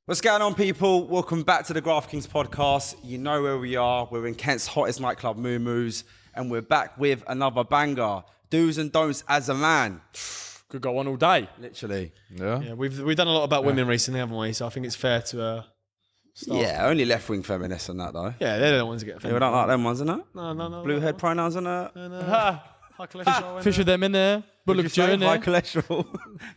What's going on, people? Welcome back to the Graft Kings podcast. You know where we are. We're in Kent's hottest nightclub, Moo Moo's, and we're back with another banger. Do's and don'ts as a man. Could go on all day. Literally. Yeah, we've done a lot about women recently, haven't we? So I think it's fair to start. Yeah, only left-wing feminists and that, though. Yeah, they're the ones that get offended. We don't like them ones, innit? No. Blue head pronouns and that. High cholesterol. Fish with them in there. Bullock Joe in High there. cholesterol.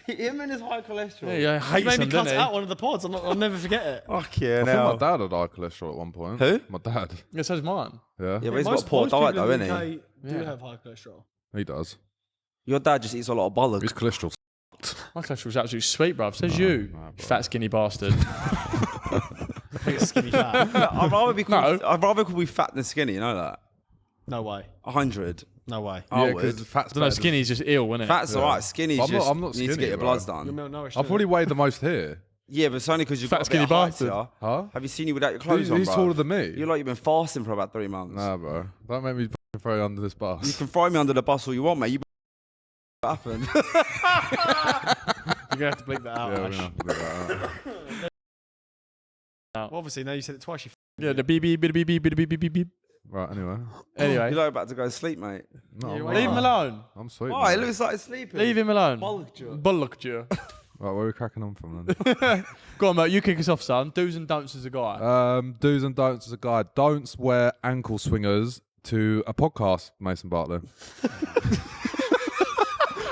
Him and his high cholesterol. Yeah, He hates made me them, cut didn't out one of the pods. I'll never forget it. Fuck yeah, I think now. my dad had high cholesterol at one point. Who? My dad. Yeah, so's mine. Yeah, Yeah, but he's got a poor diet, though, isn't he? Do have high cholesterol. he does. Your dad just eats a lot of bollock. His cholesterol. My cholesterol's absolutely sweet, bruv. Says you, fat skinny bastard. I think it's skinny fat. I'd rather be called fat than skinny, you know that? No way. 100. No way. I Yeah, would. because fat's I don't know, better. skinny's just ill, isn't it? Fat's alright, skinny's I'm not- just, I'm not you need to skinny, get your bro. bloods You're done. malnourished. I probably weighed the most here. Yeah, but it's only because you've Fat got a skinny bit of height, bastard. yeah? Huh? Have you seen you without your clothes on, He's bro? taller than me. You're like you've been fasting for about 3 months. Nah, bro. Don't make me fucking throw you under this You bus. can throw me under the bus all you want, mate. You what happened? You're going to have to bleep that out. Yeah, we're Ash. gonna have to do that. Well, obviously, now you said it twice. Yeah, the beep beep beep beep beep beep beep beep beep. Right, anyway. Anyway, You're like about to go to sleep, mate. No, Yeah, I'm wait. leave him not. alone. I'm sweet. Oh, it man. looks like he's sleeping. Leave him alone. Bollock. Bullock Joe. Right, where are we cracking on from then? Go on, mate. You kick us off, son. Do's and don'ts as a guy. Do's and don'ts as a guy. Don'ts wear ankle swingers to a podcast, Mason Bartlett.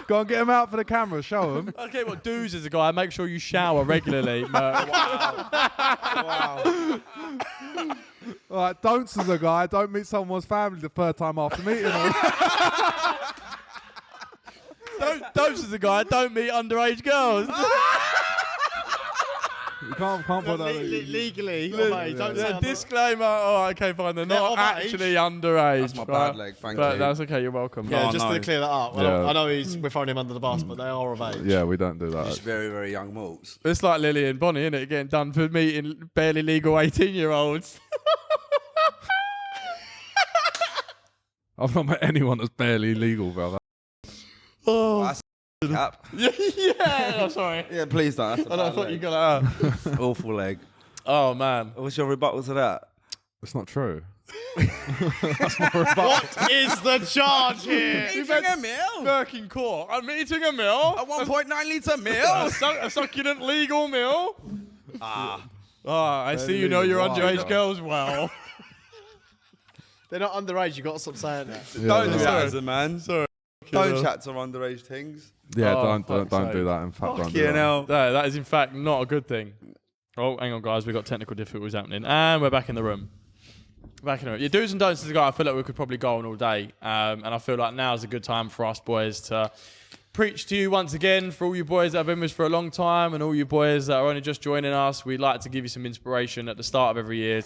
Go on, get him out for the camera. Show him. Okay, what do's as a guy? Make sure you shower regularly. Wow. All right, don'ts as a guy. Don't meet someone's family the third time after meeting them. Don'ts as a guy. Don't meet underage girls. You can't put that. Legally. Don't say Disclaimer. Oh, okay, fine. They're not of age. actually underage. That's my right? bad leg, thank But you. that's okay. You're welcome. Yeah, Oh, just no. to clear that up. Well, Yeah. I know we're throwing him under the bus, but they are of age. Yeah, we don't do that. Just very, very young malts. It's like Lily and Bonnie, isn't it? Getting done for meeting barely legal 18-year-olds. I've not met anyone that's barely legal, brother. Oh, That's cap. yeah. I'm sorry. Yeah, please don't. That's a I bad thought leg. you got that. Awful leg. Oh man. What's your rebuttal to that? It's not true. What is the charge here? Eating a meal. Working court. I'm eating a meal. A 1.9 litre meal. A succulent legal meal. I see you know your legal. underage Wow. girls well. They're not underage. You've got to stop saying that. Don't do yeah. that as a man. Sorry. Don't chat to underage things. Yeah, Oh, don't fuck's do sake. that. In fact, don't do Yeah, that. now. No, that is in fact not a good thing. Oh, hang on, guys. We've got technical difficulties happening. And we're back in the room. Your do's and don'ts as a guy, I feel like we could probably go on all day. And I feel like now's a good time for us boys to preach to you once again. For all you boys that have been with us for a long time and all you boys that are only just joining us, we'd like to give you some inspiration at the start of every year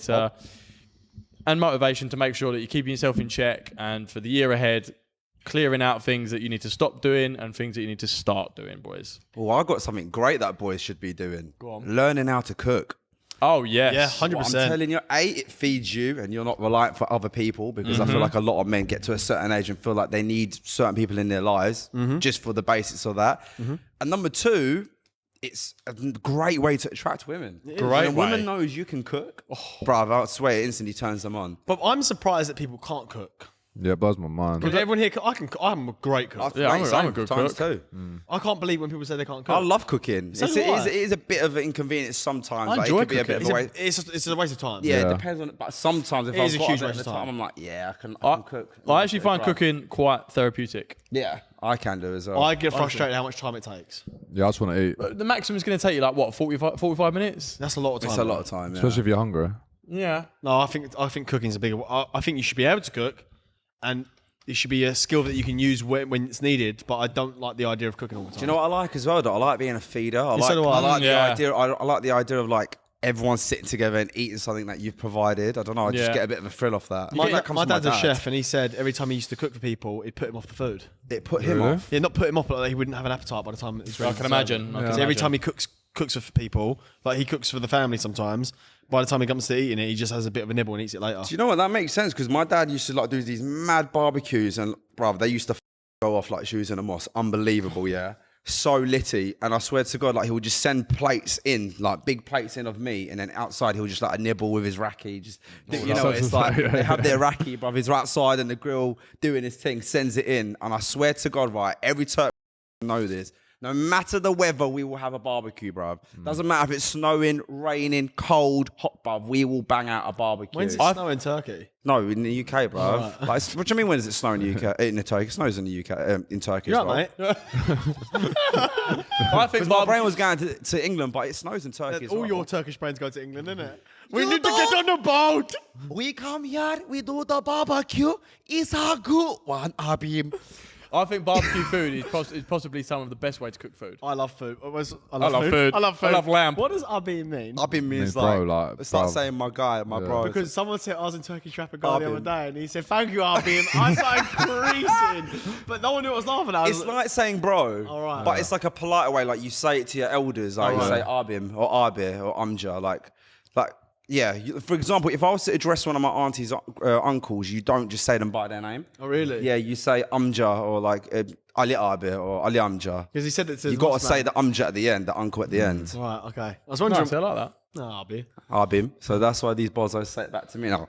and motivation to make sure that you're keeping yourself in check and for the year ahead, clearing out things that you need to stop doing and things that you need to start doing, boys. Well, I got something great that boys should be doing. Go on. Learning how to cook. Oh, yes. Yeah, What 100%. I'm telling you, it feeds you and you're not reliant for other people because I feel like a lot of men get to a certain age and feel like they need certain people in their lives just for the basics of that. And number two, it's a great way to attract women. Great When a woman way. knows you can cook, bruv, I swear it instantly turns them on. But I'm surprised that people can't cook. Yeah, it blows my mind. Because everyone here, I'm a great cook. Yeah, I'm Mate, a same, good times cook. too. I can't believe when people say they can't cook. I love cooking. So It do I. is a bit of an inconvenience sometimes. I like, enjoy it could be a bit cooking. of a waste. It's a waste of time. Yeah, Yeah. it depends on it. But sometimes if It is I've a got huge a bit waste of of time, time. I'm like, yeah, I can cook. I actually find cooking quite therapeutic. Yeah, I can do as well. I get frustrated how much time it takes. Yeah, I just want to eat, The maximum is going to take you like, what, 45 minutes? That's a lot of time. It's a lot of time. Yeah. especially if you're hungry. Yeah. No, I think cooking's a bigger. I think you should be able to cook, and it should be a skill that you can use when it's needed. But I don't like the idea of cooking all the time. Do you know what I like as well? Though? I like being a feeder. I Yeah, so do I. like Yeah. the idea. I like the idea of like everyone sitting together and eating something that you've provided. I don't know. I just Yeah. get a bit of a thrill off that. My, That comes my from dad's a dad. chef, and he said every time he used to cook for people, it put him off the food. It put him Really? off. Yeah, not put him off, but like, he wouldn't have an appetite by the time he's ready. I can imagine. Because every time he cooks for people, like he cooks for the family sometimes. By the time he comes to eating it, he just has a bit of a nibble and eats it later. Do you know what? That makes sense because my dad used to like do these mad barbecues and bruv, they used to go off like shoes in a mosque. Unbelievable, yeah. so litty, and I swear to God, like he would just send plates in, like big plates in of meat, and then outside he'll just like a nibble with his raki. Just you know, it's like they have their raki, bruv. He's outside and the grill doing his thing, sends it in, and I swear to God, right, every Turk know this. No matter the weather, we will have a barbecue, bruv. Doesn't matter if it's snowing, raining, cold, hot, bruv. We will bang out a barbecue. When's it snow in Turkey? No, in the UK, bruv. Right. Like, what do you mean when does it snow in the UK? In the Turkey, it snows in the UK, in Turkey You're as well. right, mate. I think My brain was going to England, but it snows in Turkey as well. All your Turkish brains go to England, innit? We need to get on the boat. We come here, we do the barbecue. It's a good one, Abim. I think barbecue food is possibly some of the best way to cook food. I love food. I love food. I love food. I love lamb. What does Abi mean? Abim means bro, like, like, it's like bro. saying my guy, my bro. Because someone said I was in Turkish Trapper Guy the Abim. other day, and he said, "Thank you, Abim." I started creasing, but no one knew what I was laughing at. I was It's like saying bro, All right. but it's like a polite way. Like you say it to your elders, like you say Abim or Abir or Amja, like. Yeah, for example, if I was to address one of my auntie's uncles, you don't just say them by their name. Oh, really? Yeah, you say Amja or like Ali Abir or Ali Amja. Because he said that to You got to say the Amja at the end, the uncle at the end. Right, okay. I was wondering. Nice, I like that. No, Abi. Abim. So that's why these bozos say it back to me now.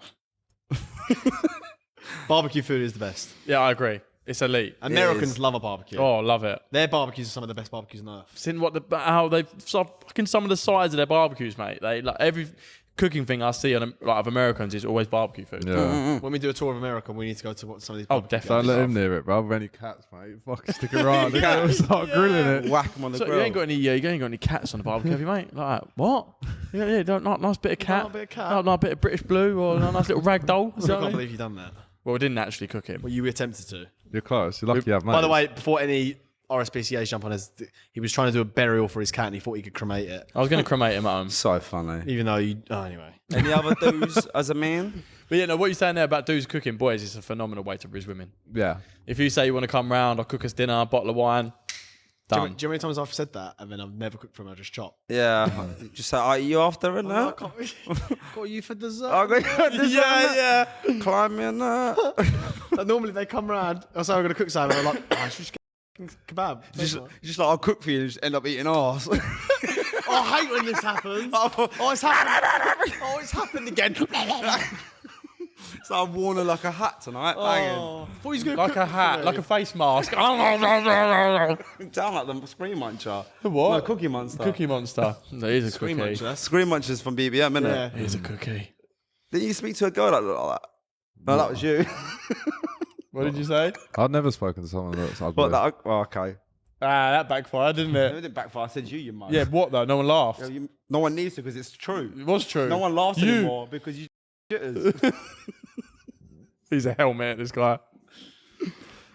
Barbecue food is the best. Yeah, I agree. It's elite. Americans love a barbecue. Oh, love it. Their barbecues are some of the best barbecues on earth. Seen how they fucking some of the sides of their barbecues, mate. They like every cooking thing I see on like of Americans is always barbecue food. Yeah. When we do a tour of America, we need to go to some of these. Oh, barbecue definitely. Don't let him near it, bro. With any cats, mate. Fucking stick around. They're gonna start grilling it. Whack them on the So grill. you ain't got any cats on the barbecue, have you, mate? Like what? Yeah, not nice bit of cat. Not a bit of cat. Not a bit of British blue or a nice little rag doll. I can't believe you've done that. Well, we didn't actually cook him. Well, you attempted to. You're close. You're lucky you have mates. By the way, before any RSPCAs jump on us, he was trying to do a burial for his cat and he thought he could cremate it. I was going to cremate him at home. So funny. Even though you... Oh, anyway. Any other dudes as a man? But yeah, no, what you're saying there about dudes cooking, boys, is a phenomenal way to riz women. yeah. If you say you want to come round or cook us dinner, bottle of wine, Do you done. know how many times I've said that and then I've never cooked for him, I just chop? Yeah. Just say, are you after it now? Got you for dessert. I got this yeah. Climb me in that. And normally they come round, I say I'm going to cook something, and I'm like, I should just get kebab. Just like, I'll cook for you and just end up eating arse. Oh, I hate when this happens. Oh, it's happened. Oh, it's happened again. So I've worn her like a hat tonight. Oh, thought he was gonna Like cook a hat, for like me. a face mask. Banging. Down like the Scream Muncher. What? No, Cookie Monster. Cookie Monster. No, he's a Scream cookie. Muncher, that's- Scream Munchers from BBM, innit? Yeah. He's a cookie. Didn't you speak to a girl that looked like that? No, that was you. What did you say? I've never spoken to someone that's ugly. But that, oh, okay. Ah, that backfired, didn't No, it? it didn't backfire. I said you mum. Yeah, what though? No one laughed. No one needs to because it's true. It was true. No one laughs You- anymore because you shitters. He's a helmet, this guy.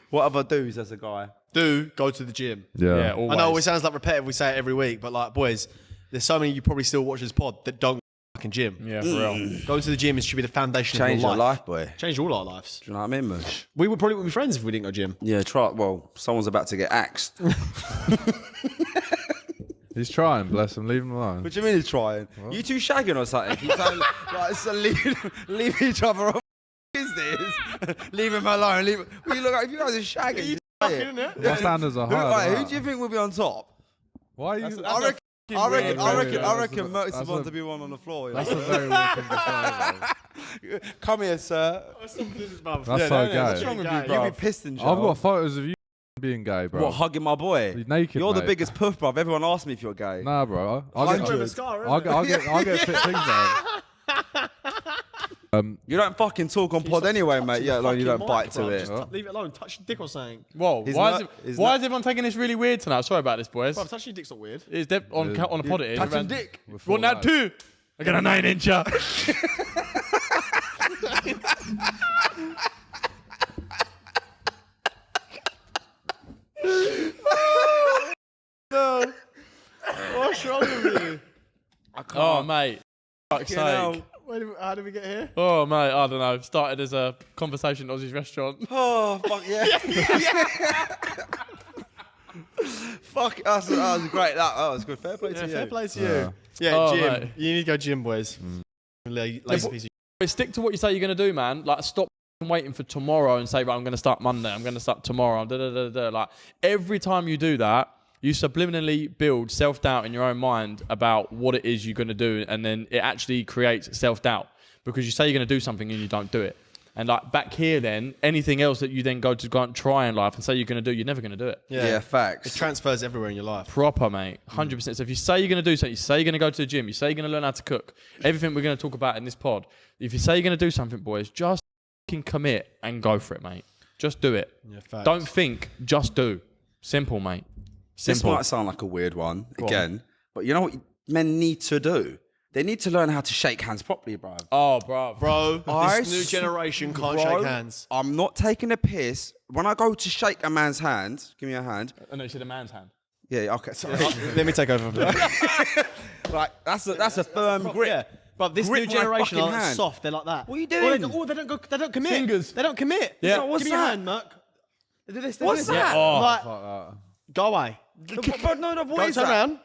What other dudes as a guy? Do go to the gym. yeah. Yeah, always. I know it sounds like repetitive, we say it every week, but like, boys, there's so many you probably still watch this pod that don't fucking gym. Yeah, for real. Going to the gym should be the foundation Change of your your life. life, boy. Change all our lives. Do you know what I mean, Mush? We would probably be friends if we didn't go gym. Yeah, try. Well, someone's about to get axed. He's trying, bless him. Leave him alone. What do you mean he's trying? You two shagging or something? Keep saying, like, so leave each other off. What is this? Leave him alone. Leave. Well, you look like if you guys are shagging. You Fucking, innit? My standards are who, high. right, who do you think will be on top? Why are you... That's I reckon. weird, I reckon that's Merck's the that's one a- to be one on the floor. That's a very weird thing to say, Come here, sir. bro. That's so gay. What's wrong with you, Gay. bro? You'll be pissed in jail. I've got photos of you being gay, bro. What, hugging my boy? You're naked, You're the mate. biggest puff, bruv. Everyone asks me if you're gay. Nah, bro. I'll Hundred. get, With a scar, I'll get fit things, bro. You don't fucking talk on pod anyway, mate. Yeah, like you don't bite to it. Leave it alone. Touch your dick or something. Whoa, He's why, not- is, he's why not- is everyone taking this really weird tonight? Sorry about this, boys. Bro, touching your dick's not weird. It's on a pod it is. Touching Everyone- dick. Well, now two. I got a 9-incher. What's wrong with you? Oh, mate. Fuck's Fucking hell. sake. How did we get here? Oh, mate, I don't know. Started as a conversation at Aussie's restaurant. Oh, fuck yeah. Fuck, that was great. That was good. Fair play to you. Fair play to you. Yeah, Oh, gym. mate. You need to go gym, boys. Lazy piece of But stick to what you say you're going to do, man. Like, stop waiting for tomorrow and say, right, I'm going to start Monday. I'm going to start tomorrow. Da, da, da, da. Like, every time you do that, You subliminally build self-doubt in your own mind about what it is you're going to do, and then it actually creates self-doubt because you say you're going to do something and you don't do it. And like back here then, anything else that you then go and try in life and say you're going to do, you're never going to do it. Yeah, facts. It transfers everywhere in your life. Proper, mate. 100%. So if you say you're going to do something, you say you're going to go to the gym, you say you're going to learn how to cook, everything we're going to talk about in this pod, if you say you're going to do something, boys, just fucking commit and go for it, mate. Just do it. Yeah, facts. Don't think, just do. Simple, mate. Simple. This might sound like a weird one again, but you know what men need to do? They need to learn how to shake hands properly, bro. Oh, bro. This new generation can't shake hands. I'm not taking a piss. When I go to shake a man's hand, give me a hand. I know you said a man's hand. Yeah, okay, sorry. Let me take over. Like that's a firm grip. Yeah. But this Grip new my generation fucking are hand. soft. They're like that. What are you doing? They don't commit. Fingers. They don't commit. Yeah. So what's Give me your that? hand, Merc. They do this. They What's do this. that? Yeah. Oh. Like, go away. But no, what Don't is turn that? around.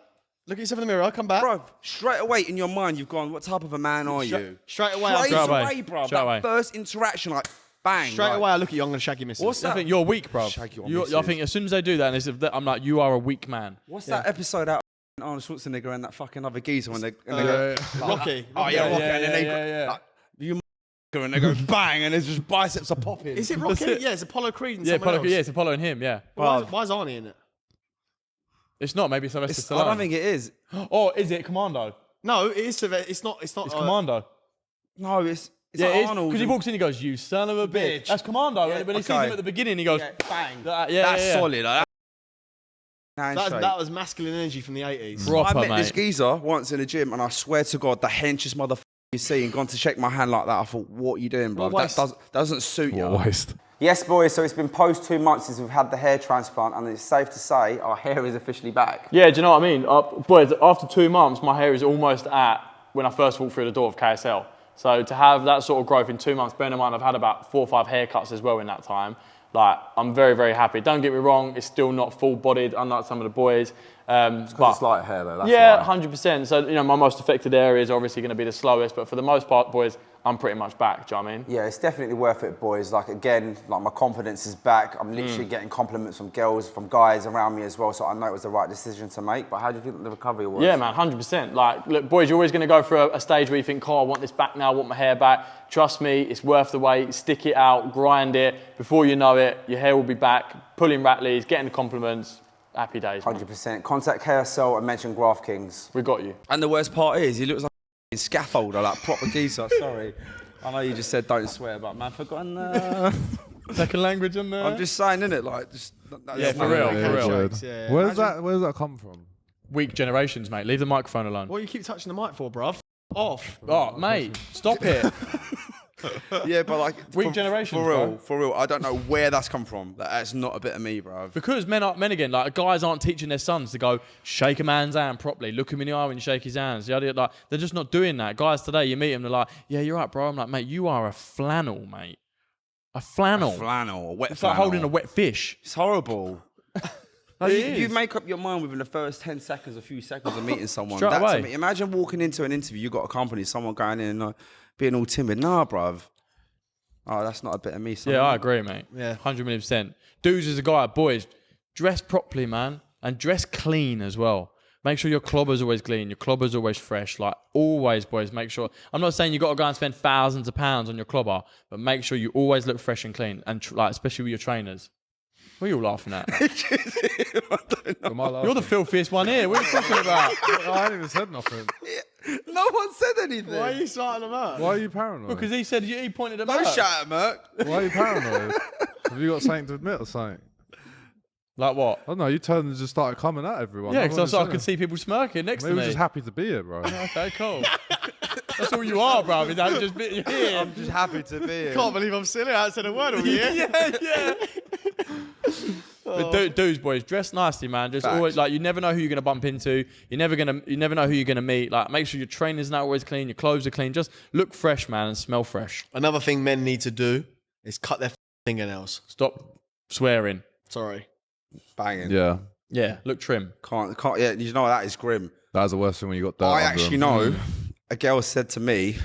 Look at yourself in the mirror. Come back. Bro, straight away in your mind, you've gone, what type of a man are you? Straight away. Straight away. away, bro. Straight That away. first interaction, like, bang. Straight like, away, I look at you. I'm going to shag your missus. What's I that? think you're weak, bro. Shag your I missus. think as soon as they do that, and they say, I'm like, you are a weak man. What's that episode out of Arnold Schwarzenegger and that fucking other geezer when they go, Rocky. oh yeah, Rocky, yeah, and then they yeah. go, like, you and they go bang, and there's just biceps are popping. Is it Rocky? Yeah, it's Apollo Creed and Yeah, someone else. it's Apollo and him, yeah. Why is Arnie in it? It's not, maybe Sylvester I Stallone. don't think it is. Or is it Commando? No, it is. It's not. It's Commando. No, it's Yeah, like it is. Arnold. Because he walks in, he goes, you son of a bitch. That's Commando. Yeah, When he sees okay. him at the beginning, he goes, bang. That's Solid. Like, That was masculine energy from the 80s. Proper, I met this mate. geezer once in a gym, and I swear to God, the henchest motherfucker you see, and gone to shake my hand like that. I thought, what are you doing, bro? What That doesn't suit you. What a waste. Yes, boys, so it's been post 2 months since we've had the hair transplant, and it's safe to say our hair is officially back. Yeah, do you know what I mean? Boys, after 2 months, my hair is almost at when I first walked through the door of KSL. So to have that sort of growth in 2 months, bearing in mind I've had about 4 or 5 haircuts as well in that time, like, I'm very, very happy. Don't get me wrong, it's still not full-bodied, unlike some of the boys. It's light hair, though. That's Yeah, why. 100%. So, you know, my most affected area is obviously going to be the slowest, but for the most part, boys, I'm pretty much back, do you know what I mean? Yeah, it's definitely worth it, boys. Like, again, like, my confidence is back. I'm literally getting compliments from girls, from guys around me as well, so I know it was the right decision to make. But how do you think the recovery was? Yeah, man, 100%. Like, look, boys, you're always going to go through a stage where you think, I want this back now, I want my hair back. Trust me, it's worth the wait. Stick it out, grind it. Before you know it, your hair will be back, pulling Ratleys, getting the compliments. Happy days, man. 100%. Contact KSL and mention Graft Kings. We got you. And the worst part is, he looks like a scaffolder, like proper geezer. Sorry. I know you just said don't swear, but man, forgotten. Second language in there. I'm just saying, innit? Like, just. Yeah, for real, for real. Weird. Yeah. Where's that come from? Weak generations, mate. Leave the microphone alone. What do you keep touching the mic for, bruv? Off. Oh, mate, stop it. Yeah, but like Weak generations, for real. I don't know where that's come from. That's not a bit of me, bro. Because men again, like guys aren't teaching their sons to go shake a man's hand properly, look him in the eye when you shake his hands. Like they're just not doing that. Guys today, you meet them, they're like, yeah, you're right, bro. I'm like, mate, you are a flannel, mate. A flannel. A wet It's flannel. like holding a wet fish. It's horrible. Like, It you is. make up your mind within the first 10 seconds, a few seconds of meeting someone. Straight That away. to me, imagine walking into an interview, you got a company, someone going in and being all timid. Nah, bruv. Oh, that's not a bit of me. Son. Yeah, I agree, mate. Yeah. 100%. Dudes as a guy, boys, dress properly, man. And dress clean as well. Make sure your clobber's always clean, your clobber's always fresh. Like, always, boys, make sure. I'm not saying you got to go and spend thousands of pounds on your clobber, but make sure you always look fresh and clean. And, like, especially with your trainers. What are you all laughing at? Am I laughing? You're the filthiest one here. What are you talking about? I haven't even said nothing. No one said anything. Why are you starting them up? Why are you paranoid? Because he said he pointed at Don't Merc. shout at Merc. Why are you paranoid? Have you got something to admit or something? Like what? I don't know. You turned and just started coming at everyone. Yeah, That's because what I I'm could saying. see people smirking next Maybe to we're me. just happy to be here, bro. Okay, cool. That's all you are, bro. Is that just bit here? I'm just happy to be here. Can't believe I'm still here. I said a word all year. yeah. But dudes, boys, dress nicely, man. Just Facts. always like you never know who you're gonna bump into. You never know who you're gonna meet. Like, make sure your trainers not always clean, your clothes are clean. Just look fresh, man, and smell fresh. Another thing men need to do is cut their fingernails. Stop swearing. Sorry. Banging. Yeah. Yeah, look trim. Can't. Yeah, you know that is grim. That was the worst thing when you got dirt I under actually them. know a girl said to me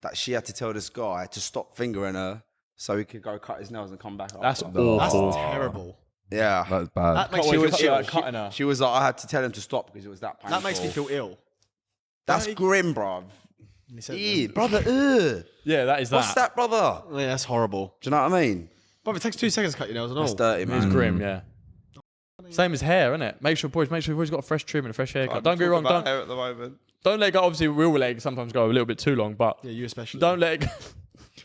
that she had to tell this guy to stop fingering her so he could go cut his nails and come back. That's after. That's awful. terrible. Yeah. That's bad. That makes She me was feel like ill. cutting her. She was like, I had to tell him to stop because it was that painful. That makes me feel ill. That's grim, bruv. He said Yeah, that. brother. Ugh. Yeah, that is that. What's that, brother? Yeah, that's horrible. Do you know what I mean? But it takes 2 seconds to cut your nails and all. That's dirty, It's man. grim, yeah. Same as hair, isn't it? Make sure you've always got a fresh trim and a fresh haircut. Don't get me wrong. Don't hair at the moment. let it go. Obviously, we will let it sometimes go a little bit too long, but Yeah, you especially. don't let it go.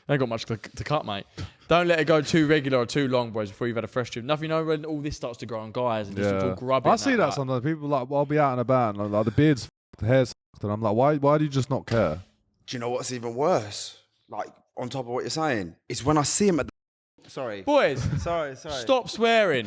I ain't got much to cut, mate. Don't let it go too regular or too long, boys, before you've had a fresh trim. Nothing, when all this starts to grow on guys and just it's all grubby. I see that sometimes. People like, I'll be out and about and like the beard's the hair's and I'm like, why do you just not care? Do you know what's even worse? Like, on top of what you're saying, it's when I see him at the... Sorry. Boys, Sorry. stop swearing.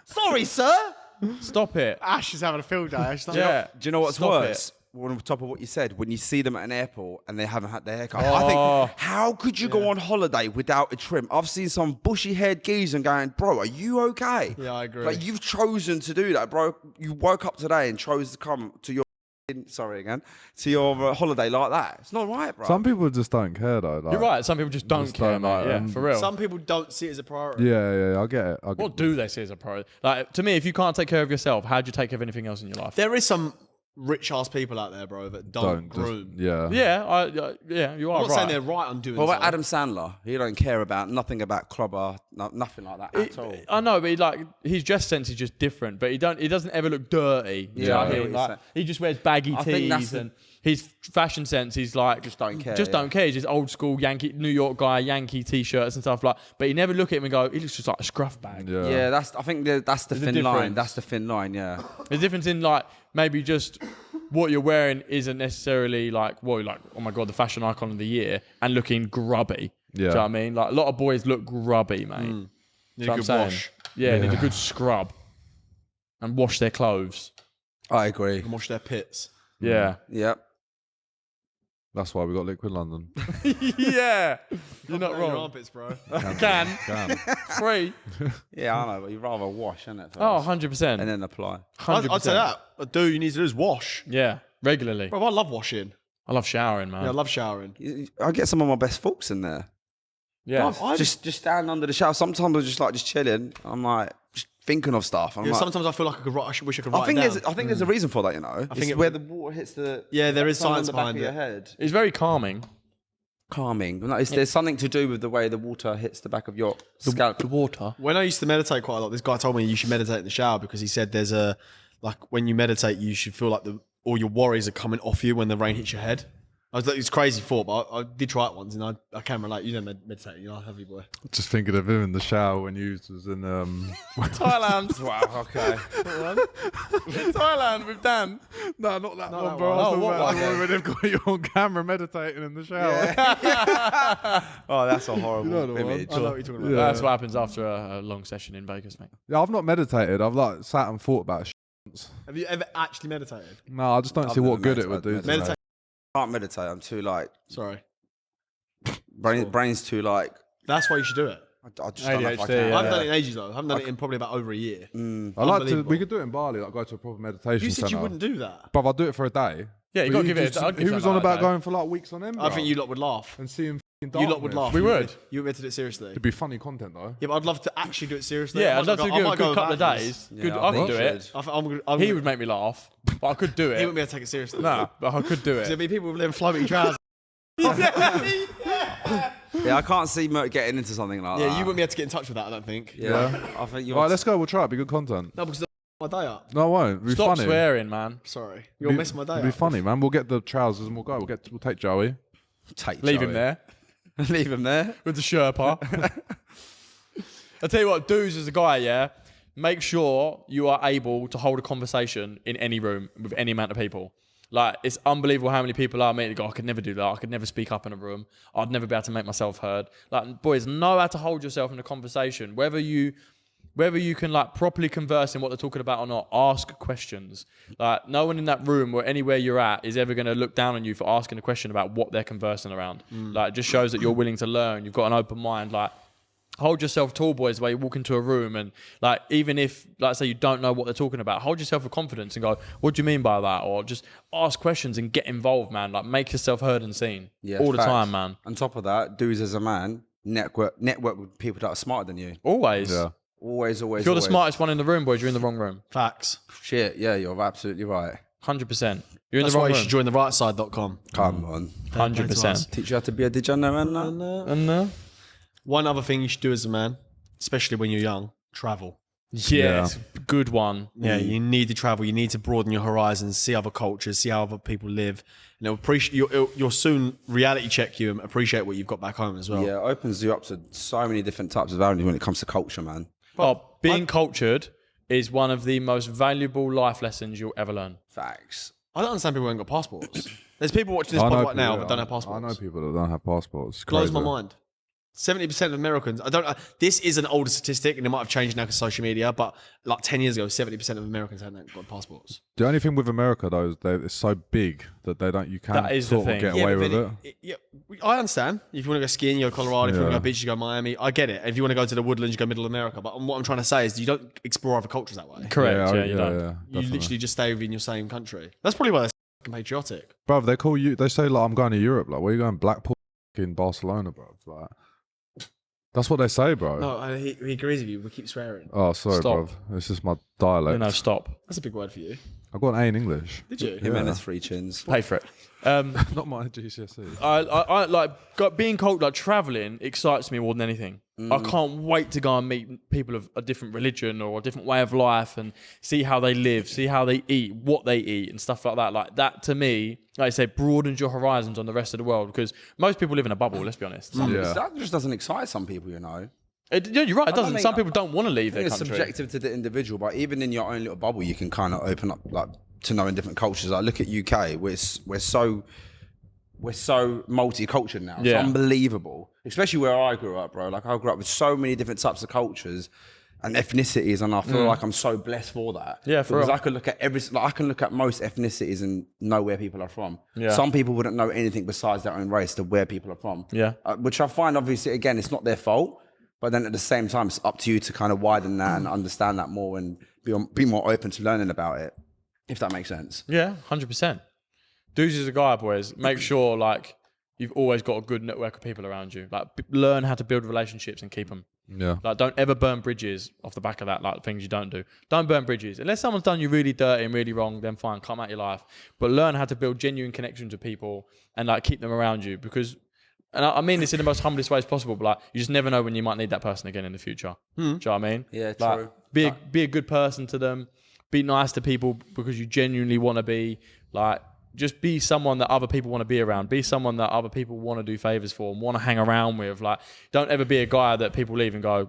Sorry, sir. Stop it. Ash is having a field day. Ash, Yeah. Do you know what's Stop worse? On top of what you said, when you see them at an airport and they haven't had their haircut. Oh. I think, how could you go on holiday without a trim? I've seen some bushy-haired geezers and going, bro, are you okay? Yeah, I agree. Like, you've chosen to do that, bro. You woke up today and chose to come to your... to your holiday like that. It's not right, bro. Some people just don't care though. Like, You're right. Some people just don't Just care, don't mate. like Yeah, them. for real. Some people don't see it as a priority. Yeah, I get it. What do they see as a priority? Like, to me, if you can't take care of yourself, how do you take care of anything else in your life? There is some rich ass people out there, bro, that don't groom. Yeah. Yeah, you are I'm not right. saying they're right on doing What about so. Adam Sandler? He don't care about nothing about clubber, nothing like that at all. I know, but his dress sense is just different. But he doesn't ever look dirty. You know Yeah, what I I mean? hear what you're Like, saying. he just wears baggy I think that's tees, the- and his fashion sense, he's like Just don't care, Just yeah. don't care. He's just old school Yankee, New York guy, Yankee t-shirts and stuff like. But you never look at him and go, he looks just like a scruff bag. Yeah. Yeah, I think that's the There's a thin line. difference. That's the thin line. Yeah. There's a difference in like maybe just what you're wearing isn't necessarily like oh my god, the fashion icon of the year and looking grubby. Do you know what I mean? Like a lot of boys look grubby, mate. Need So a I'm good saying, wash. Yeah, need a good scrub and wash their clothes. I agree. And wash their pits. Yeah. Yep. That's why we got Liquid London. Yeah. You're not Your wrong. armpits, bro. Can. Can. Free. Yeah, I know, but you'd rather wash, isn't it? Oh, first, 100%. and then apply. 100%. I'd say that. A dude you need to do is wash. Yeah, regularly. Bro, I love washing. I love showering, man. Yeah, I love showering. I get some of my best thoughts in there. Yeah. Just stand under the shower. Sometimes I'm just chilling. I'm like just thinking of stuff. I'm Yeah, like, sometimes I feel like I wish I could write I think it down. there's a reason for that. You know, I think it's where the water hits the. Yeah, there is sun on science the back behind of your it. head. It's very calming. Calming. Like, there's something to do with the way the water hits the back of your scalp. The water. When I used to meditate quite a lot, this guy told me you should meditate in the shower because he said there's a, like when you meditate, you should feel like all your worries are coming off you when the rain hits your head. I was like, it's a crazy thought, but I did try it once and I can relate. You don't meditate, you know, have you, boy? Just thinking of him in the shower when you was in Thailand. Wow. Okay. Thailand with Dan. No, not that Not one, that bro. one. I was Oh, talking what about one? the one where they've got you on camera meditating in the shower. Oh, that's a horrible know the one. image. I know what you're talking about. Yeah. That's what happens after a long session in Vegas, mate. Yeah, I've not meditated. I've like sat and thought about shit. Have you ever actually meditated? No, I just don't I've see what never good it would do. meditated. to me. Meditate. I can't meditate. I'm too like Sorry. brain's too like. That's why you should do it. I just don't know if I ADHD, can. I yeah. haven't done it in ages though. I haven't done it in probably about over a year. I like to. Unbelievable. We could do it in Bali. Like go to a proper meditation You said center. you wouldn't do that. But I'll do it for a day. Yeah, you But got to give it. I'd give He that was like on that, about though. going for like weeks on end. I think you lot would laugh. and see him. You lot would laugh. We would. You would meant to do it seriously. It'd be funny content though. Yeah, but I'd love to actually do it seriously. Yeah, I I'd might love to go- I give it a might go good couple of back. days. Yeah, Good, I I could think do you it. should. I'm He gonna- would make me laugh, but I could do He it. wouldn't be able to take it seriously. Nah, but I could do There'd it. be people with them floaty trousers. Yeah, I can't see Mert getting into something like Yeah, that. you wouldn't be able to get in touch with that, I don't think. Yeah, I think you. All right, let's go. We'll try. It'd be good content. No, because my day up. No, it won't. It'd be Stop funny. swearing, man. Sorry. You're messing my day It'd be up. funny, man. We'll get the trousers and we'll go. We'll take Joey. Take Leave Joey. him there Leave him there. with the Sherpa. I tell you what, dudes as a guy, yeah, make sure you are able to hold a conversation in any room with any amount of people. Like, it's unbelievable how many people are me. Go, I could never do that. I could never speak up in a room. I'd never be able to make myself heard. Like, boys, know how to hold yourself in a conversation. Whether you can like properly converse in what they're talking about or not, ask questions. Like, no one in that room or anywhere you're at is ever going to look down on you for asking a question about what they're conversing around. Like, it just shows that you're willing to learn. You've got an open mind. Like, hold yourself tall, boys, where you walk into a room and, like, even if, like, say you don't know what they're talking about, hold yourself with confidence and go, what do you mean by that? Or just ask questions and get involved, man. Like, make yourself heard and seen all the facts. time, man. On top of that, dudes as a man, network with people that are smarter than you. Always. Yeah. Always. If you're the smartest one in the room, boys, you're in the wrong room. Facts. Shit, yeah, you're absolutely right. 100%. You're in That's the why wrong you room. should join the rightside.com. Come on. 100%. Teach you how to be a degenerate, man. And One other thing you should do as a man, especially when you're young, travel. yes, good one. Yeah, you need to travel. You need to broaden your horizons, see other cultures, see how other people live. And you'll soon reality check you and appreciate what you've got back home as well. Yeah, it opens you up to so many different types of avenues when it comes to culture, man. Being cultured is one of the most valuable life lessons you'll ever learn. Facts. I don't understand people who haven't got passports. There's people watching this pod right now that don't have passports. I know people that don't have passports. Blows Crazy. my mind. 70% of Americans. This is an older statistic, and it might have changed now because social media. But like 10 years ago, 70% of Americans hadn't got passports. The only thing with America though is it's so big that they don't. You can't That is the sort of thing. get Yeah, away but with then it. yeah, I understand. If you want to go skiing, you go to Colorado. If you want to go beaches, you go to Miami. I get it. If you want to go to the woodlands, you go Middle America. But what I'm trying to say is, you don't explore other cultures that way. Correct. Yeah, Yeah, you don't. You definitely. literally just stay within your same country. That's probably why they're fucking patriotic. Bruv, they call you. They say like, I'm going to Europe. Like, where you going? Blackpool in Barcelona, bruv. Like, that's what they say, bro. No, he agrees with you. We keep swearing. Oh, sorry, Stop. bruv. It's just my dialect. No, stop. That's a big word for you. I got an A in English. Did you? Him and his 3 chins. Pay for it. Not my GCSE. I like being cold, like traveling excites me more than anything. I can't wait to go and meet people of a different religion or a different way of life and see how they live, see how they eat, what they eat and stuff like that. Like that to me, like I say, broadens your horizons on the rest of the world because most people live in a bubble, let's be honest. Yeah. That just doesn't excite some people, you know. Yeah, you're right, it doesn't. mean, Some people don't want to leave their It's country. subjective to the individual, but even in your own little bubble, you can kind of open up like to knowing different cultures. Like look at UK, we're so multicultural now. Yeah. It's unbelievable, especially where I grew up, bro. Like I grew up with so many different types of cultures and ethnicities, and I feel like I'm so blessed for that. Yeah, for because real. I can look at I can look at most ethnicities and know where people are from. Yeah. Some people wouldn't know anything besides their own race to where people are from. Yeah. Which I find obviously again, it's not their fault. But then at the same time, it's up to you to kind of widen that and understand that more and be more open to learning about it, if that makes sense. Yeah, 100%. Dudes is a guy, boys. Make sure like you've always got a good network of people around you. Like learn how to build relationships and keep them. Yeah. Like don't ever burn bridges off the back of that. Like things you don't do. Don't burn bridges unless someone's done you really dirty and really wrong. Then fine, come out your life. But learn how to build genuine connections with people and like keep them around you because. And I mean this in the most humblest ways possible, but like you just never know when you might need that person again in the future. Do you know what I mean? Yeah, like, true. Be a good person to them. Be nice to people because you genuinely want to be. Like, just be someone that other people want to be around. Be someone that other people want to do favors for and want to hang around with. Like, don't ever be a guy that people leave and go,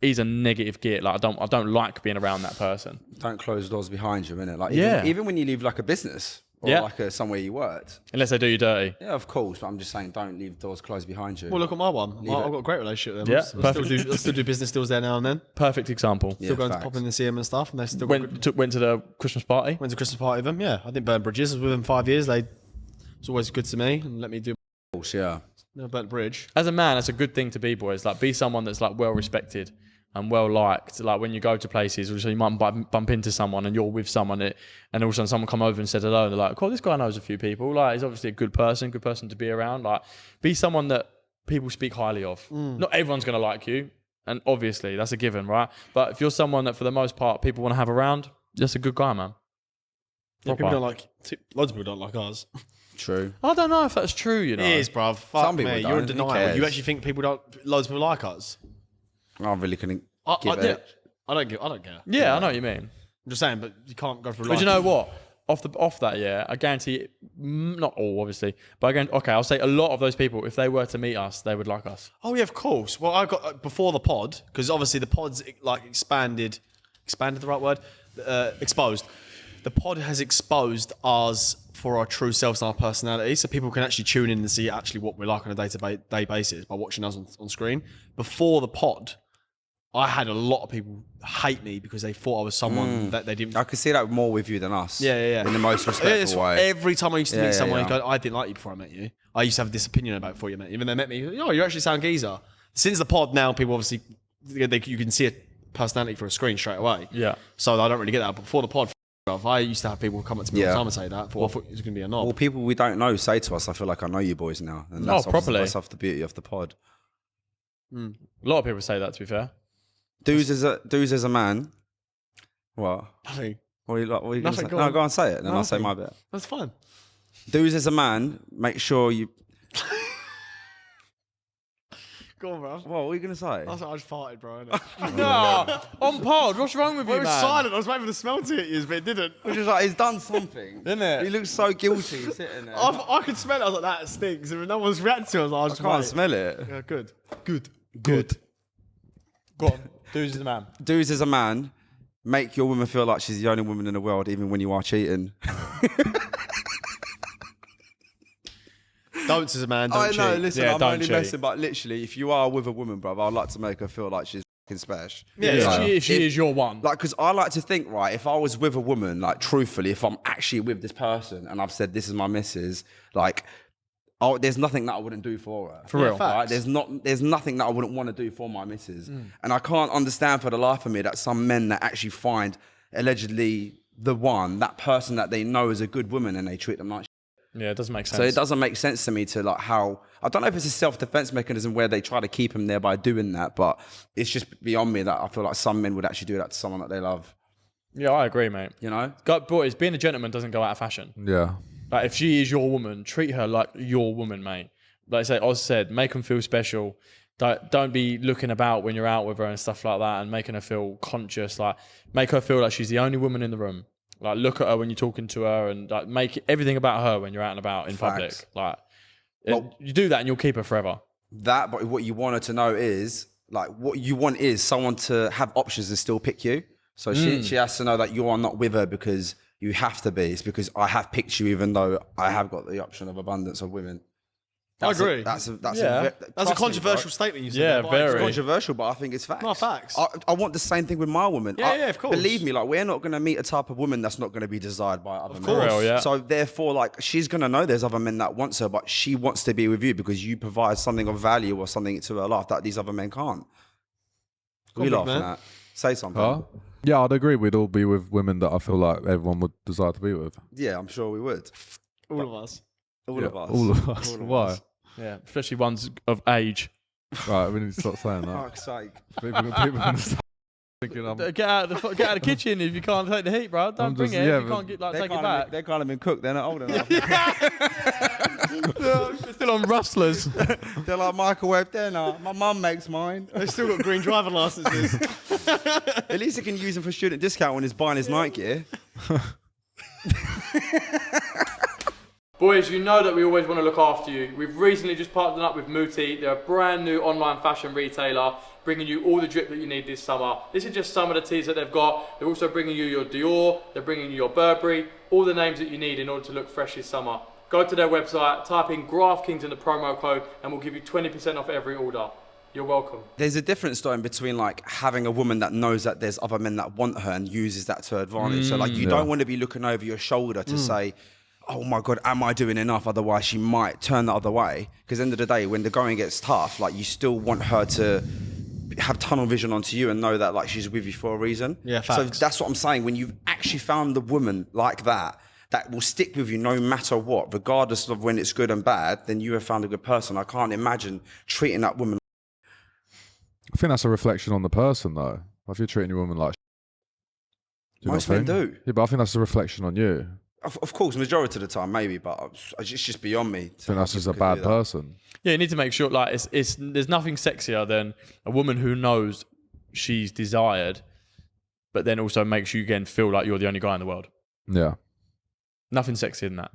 he's a negative git. Like, I don't like being around that person. Don't close doors behind you, innit? Like Yeah. even when you leave like a business or Yeah. like somewhere you worked. Unless they do you dirty. Yeah, of course. But I'm just saying, don't leave doors closed behind you. Well, look at my one. Leave I've it. got a great relationship with them. Yeah, I still do business deals there now and then. Perfect example. Yeah, Still going facts. to pop in and see them and stuff. And they still Went to the Christmas party. went to Christmas party with them. Yeah, I didn't burn bridges. I was with them 5 years. It's always good to me and let me do. Of course, yeah. Never burnt a bridge. As a man, that's a good thing to be, boys. Like, be someone that's like well respected and well liked. Like when you go to places, so you might bump into someone and you're with someone, and all of a sudden someone come over and said hello, and they're like, "Oh, this guy knows a few people. Like, he's obviously a good person to be around." Like, be someone that people speak highly of. Not everyone's gonna like you, and obviously that's a given, right? But if you're someone that for the most part people want to have around, that's a good guy, man. Yeah, people Proper. don't like. Loads of people don't like us. True. I don't know if that's true, you know. It is, bruv. Fuck Some people me. don't. You're in Who denial. cares? You actually think people don't? Loads of people like us. I really couldn't I give do. it. I don't care. Yeah, I know what you mean. I'm just saying, but you can't go through. But you know what? Off that, yeah, I guarantee, not all obviously, but I guarantee, okay, I'll say a lot of those people, if they were to meet us, they would like us. Oh yeah, of course. Well, I got before the pod because obviously the pod's like expanded the right word, exposed. The pod has exposed us for our true selves and our personality, so people can actually tune in and see actually what we're like on a day-to-day basis by watching us on screen. Before the pod, I had a lot of people hate me because they thought I was someone that they didn't. I could see that more with you than us. Yeah. In the most It's respectful way. every time I used to Yeah, meet yeah, someone, yeah. you go, I didn't like you before I met you. I used to have this opinion about before you met. Even they met me, oh, you actually sound geezer. Since the pod, now people obviously you can see a personality for a screen straight away. Yeah. So I don't really get that. But before the pod, I used to have people come up to me all Yeah. the time and say that. I thought it was going to be a knob. Well, people we don't know say to us, I feel like I know you boys now. And that's properly. That's off the beauty of the pod. A lot of people say that, to be fair. Dudes as a man. What? Nothing. What are you going to Nothing, say? go No, on. go on, say it, and then I'll say Nothing. my bit. That's fine. Dudes as a man, make sure you... Go on, bro. What are you going to say? I just farted, bro. innit? No, on pod. What's wrong with Well, you, it was man? silent. I was waiting for the smell to hit you, but it didn't. Which is like, he's done something. Isn't it? He looks so guilty sitting there. I could smell it. I was like, that stinks. And no one's reacted to it. I was like, I just can't wait. smell it. Yeah, good. Go on. Dudes is a man. Dudes as a man, make your woman feel like she's the only woman in the world, even when you are cheating. Don'ts as a man, don't I know, cheat. listen, Yeah, I'm don't only cheat. messing, but literally, if you are with a woman, brother, I'd like to make her feel like she's fucking special. Yeah. If she is your one. Like, because I like to think, right, if I was with a woman, like, truthfully, if I'm actually with this person and I've said, this is my missus, like, there's nothing that I wouldn't do for her. For real. Right? There's nothing that I wouldn't want to do for my missus. And I can't understand for the life of me that some men that actually find, allegedly, the one, that person that they know is a good woman and they treat them like Yeah, it doesn't make sense. So it doesn't make sense to me to like how, I don't know if it's a self-defense mechanism where they try to keep him there by doing that, but it's just beyond me that I feel like some men would actually do that to someone that they love, Yeah, I agree, mate. you know? Boys, being a gentleman doesn't go out of fashion. Yeah. Like, if she is your woman, treat her like your woman, mate. Like I say, Oz said, make them feel special. Don't be looking about when you're out with her and stuff like that and making her feel conscious. Like, make her feel like she's the only woman in the room. Like, look at her when you're talking to her and like make everything about her when you're out and about in Facts. public. Like, you do that and you'll keep her forever. That, but what you want her to know is, like, what you want is someone to have options and still pick you. So she has to know that you are not with her because you have to be. It's because I have picked you, even though I have got the option of abundance of women. I agree. That's Yeah. That's a trust me, controversial bro. statement you said. Yeah, there, but I very. agree. Controversial, but I think it's facts. No, facts. I want the same thing with my woman. Yeah, of course. Believe me, like, we're not going to meet a type of woman that's not going to be desired by other men. course. Real, yeah. So therefore, like, she's going to know there's other men that wants her, but she wants to be with you because you provide something of value or something to her life that these other men can't. We big laughing man. at. Say something. Huh? Yeah, I'd agree. We'd all be with women that I feel like everyone would desire to be with. Yeah, I'm sure we would. All of us. All Yeah, of us. All of us. All of Why? us. Yeah, especially ones of age. Right, we need to stop saying that. Fuck's sake. People are going to start thinking I'm... Get out of the kitchen if you can't take the heat, bro. Don't I'm bring just- it yeah, if you but can't get like They're take it kind back. of, they're kind of been cooked. They're not old enough. They're still on rustlers. They're like microwave dinner. My mum makes mine. They've still got green driving licenses. At least he can use them for student discount when he's buying his night gear. Boys, you know that we always want to look after you. We've recently just partnered up with Muoti. They're a brand new online fashion retailer, bringing you all the drip that you need this summer. This is just some of the tees that they've got. They're also bringing you your Dior, they're bringing you your Burberry, all the names that you need in order to look fresh this summer. Go to their website, type in Graft Kings in the promo code, and we'll give you 20% off every order. You're welcome. There's a difference though in between like having a woman that knows that there's other men that want her and uses that to her advantage. So like you don't want to be looking over your shoulder to say, oh my God, am I doing enough? Otherwise she might turn the other way. Because at the end of the day, when the going gets tough, like you still want her to have tunnel vision onto you and know that like she's with you for a reason. Yeah, So facts. that's what I'm saying. When you've actually found the woman like that will stick with you no matter what, regardless of when it's good and bad, then you have found a good person. I can't imagine treating that woman. I think that's a reflection on the person, though. If you're treating your woman like do you Most not men think? do. Yeah, but I think that's a reflection on you. Of course, majority of the time, maybe, but it's just beyond me. I think that's just a bad person. Yeah, you need to make sure like it's there's nothing sexier than a woman who knows she's desired, but then also makes you again feel like you're the only guy in the world. Yeah. Nothing sexier than that.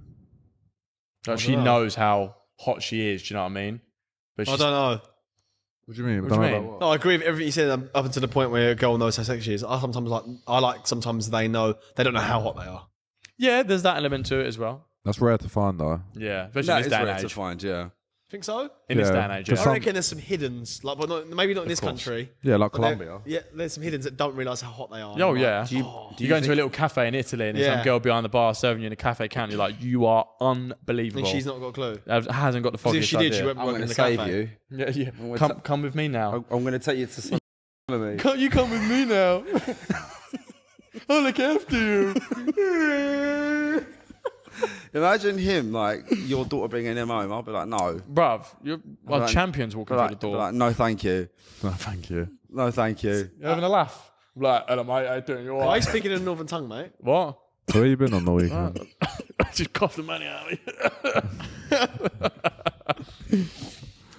Like she knows how hot she is. Do you know what I mean? But I she's, don't know. What do you mean? What do you Don't know mean? about what? No, I agree with everything you said up until the point where a girl knows how sexy she is. Sometimes they know, they don't know how hot they are. yeah, there's that element to it as well. That's rare to find, though. Yeah, especially That in is this day and rare to age. find, yeah. Think so? In this Yeah, day and age, because yeah. I some- reckon there's some hiddens, like, but maybe not in this country. Yeah, like but there- Colombia. Yeah, there's some hiddens that don't realise how hot they are. Oh Like, yeah. Do you you go into a think- little cafe in Italy and there's Yeah. some girl behind the bar serving you in a cafe counter. You're like, you are unbelievable. and she's not got a clue. Hasn't got the 'Cause if foggiest she did, idea. she won't be I'm working going in to the save cafe. you. Yeah. gonna Come with me now. I'm going to take you to some me. Can't you come with me now? I'll look after you. Imagine him, like, your daughter bringing him home. I'll be like, no. Bruv, you're like- champions walking I'll through be the door. like, no, thank you. No, thank you. No, thank you. You having a laugh? I'm like, hello, mate. How you doing? You all Why are you right? speaking in a northern tongue, mate? What? Where you been on the weekend? Just cough the money out of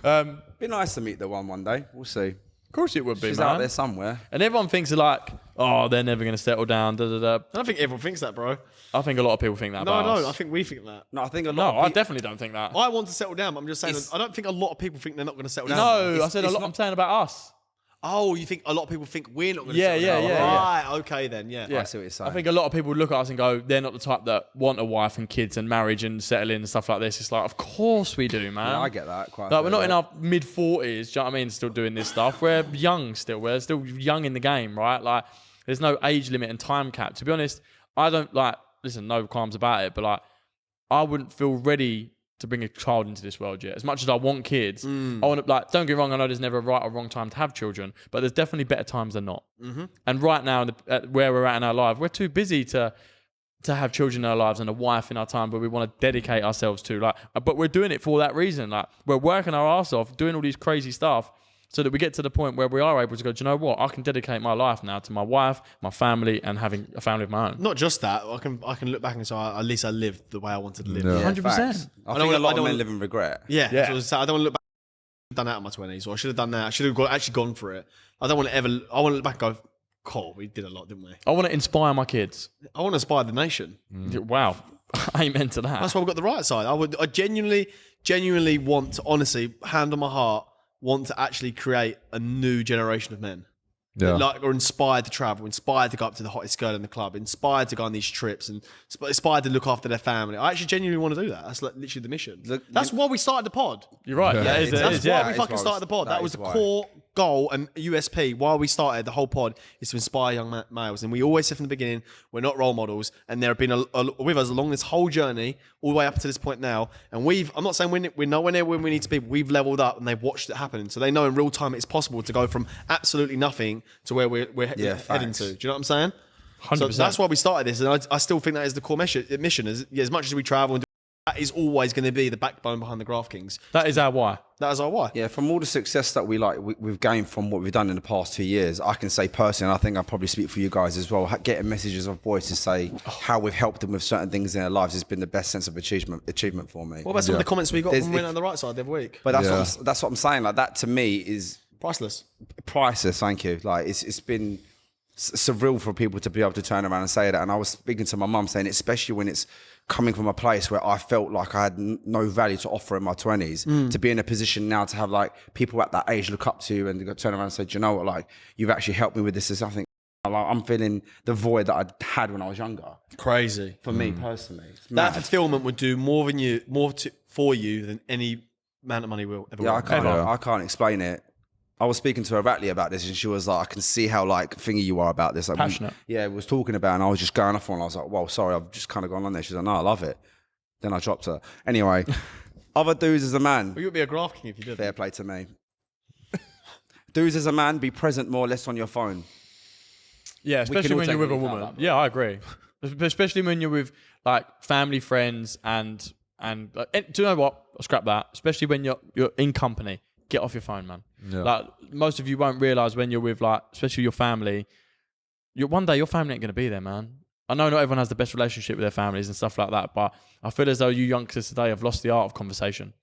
me. Be nice to meet the one day. We'll see. Of course it would be, She's man. out there somewhere. And everyone thinks like, oh, they're never going to settle down. Da, da, da. I don't think everyone thinks that, bro. I think a lot of people think that No, about I us. don't. I think we think that. No, I think a No, lot. I of definitely don't think that. I want to settle down, but I'm just saying, It's- I don't think a lot of people think they're not going to settle down. No, I said a lot. I'm saying about us. Oh, you think a lot of people think we're not going to Yeah, settle yeah, down? yeah, Right, okay then, yeah. Yeah. I see what you're saying. I think a lot of people look at us and go, they're not the type that want a wife and kids and marriage and settle in and stuff like this. It's like, of course we do, man. Yeah, I get that. Quite. Like, we're not in our mid-40s, do you know what I mean, still doing this stuff. We're young still. We're still young in the game, right? Like, there's no age limit and time cap. To be honest, I don't, like, listen, no qualms about it, but, like, I wouldn't feel ready to bring a child into this world yet. As much as I want kids, I want to, like, don't get me wrong, I know there's never a right or wrong time to have children, but there's definitely better times than not. And right now, where we're at in our life, we're too busy to have children in our lives and a wife in our time where we want to dedicate ourselves to. Like, but we're doing it for that reason. Like, we're working our ass off, doing all these crazy stuff, so that we get to the point where we are able to go, do you know what? I can dedicate my life now to my wife, my family, and having a family of my own. Not just that. I can look back and say, at least I lived the way I wanted to live. Yeah. Yeah, 100%. facts. I think a lot of men live in regret. Yeah. Yeah. So I don't want to look back. I've done that in my 20s, or I should have done that. I should have actually gone for it. I don't want to ever. I want to look back and go, cool, we did a lot, didn't we? I want to inspire my kids. I want to inspire the nation. Wow. Amen to that. That's why we've got the right side. I genuinely want to, honestly, hand on my heart, want to actually create a new generation of men. Yeah. Like, are inspired to travel, inspired to go up to the hottest girl in the club, inspired to go on these trips, and inspired to look after their family. I actually genuinely want to do that. That's like literally the mission. That's why we started the pod. You're right. Yeah. That is, That's it why is, yeah. we fucking started the pod. That was is the why. core goal and USP. Why we started the whole pod is to inspire young males. And we always said from the beginning, we're not role models. And there have been with us along this whole journey, all the way up to this point now. And I'm not saying we're nowhere near where we need to be. We've leveled up and they've watched it happen. So they know in real time it's possible to go from absolutely nothing to where we're heading facts. to. Do you know what I'm saying? 100%. So that's why we started this. And I still think that is the core mission. As much as we travel and do, that is always going to be the backbone behind the Graft Kings. That is our why. That is our why. Yeah, from all the success that we've gained from what we've done in the past 2 years, I can say personally, and I think I probably speak for you guys as well, getting messages of boys to say how we've helped them with certain things in their lives has been the best sense of achievement for me. What about some of the comments we got There's- when we went on the right side the other week? But that's what I'm saying. Like, that to me is Priceless. priceless. Thank you. Like, it's been surreal for people to be able to turn around and say that. And I was speaking to my mum saying, especially when it's coming from a place where I felt like I had no value to offer in my 20s, to be in a position now to have like people at that age look up to you and turn around and say, do you know what, like, you've actually helped me with this. I think I'm feeling the void that I had when I was younger. Crazy. For me personally, it's That mad. fulfillment would do more for you than any amount of money will ever. Yeah, will. I can't explain it. I was speaking to her Ratley about this, and she was like, "I can see how like thingy you are about this." Like, Passionate. we was talking about, it and I was just going off on. And I was like, "Well, sorry, I've just kind of gone on there." She's like, "No, I love it." Then I dropped her. Anyway, other dudes as a man, Well, you'd be a Graft King if you did. fair play to me. Dudes as a man, be present more or less on your phone. Yeah, especially all when you're take with a it woman. without that, Yeah, I agree. Especially when you're with like family, friends, and do you know what? I'll scrap that. Especially when you're in company. Get off your phone, man. Yeah. Like, most of you won't realize when you're with, like, especially your family, one day your family ain't going to be there, man. I know not everyone has the best relationship with their families and stuff like that, but I feel as though you youngsters today have lost the art of conversation.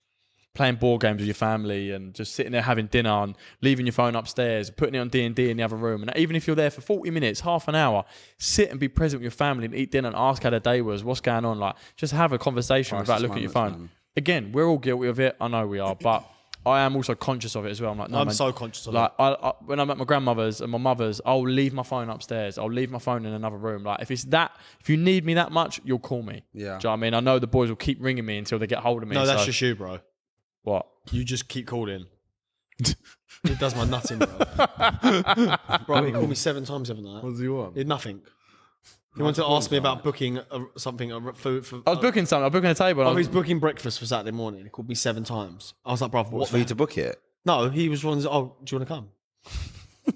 Playing board games with your family and just sitting there having dinner and leaving your phone upstairs, putting it on D&D in the other room. And even if you're there for 40 minutes, half an hour, sit and be present with your family and eat dinner and ask how their day was, what's going on. Like, just have a conversation without looking at your phone. Man. Again, we're all guilty of it. I know we are, but I am also conscious of it as well. I'm like, no, I'm man. so conscious of Like, when I'm at my grandmother's and my mother's, I'll leave my phone upstairs. I'll leave my phone in another room. Like, if you need me that much, you'll call me. Yeah. Do you know what I mean? I know the boys will keep ringing me until they get hold of me. No, that's so- just you, bro. What? You just keep calling. It does my nuts in, bro. Bro, he called me 7 times the other night. What does he want? He did nothing. He wanted to ask me about booking food for. I was booking something. I was booking a table. and I Oh, was- he's booking breakfast for Saturday morning. He called me 7 times. I was like, bro, What what's for you that? to book it? No, he was one. Oh, do you want to come?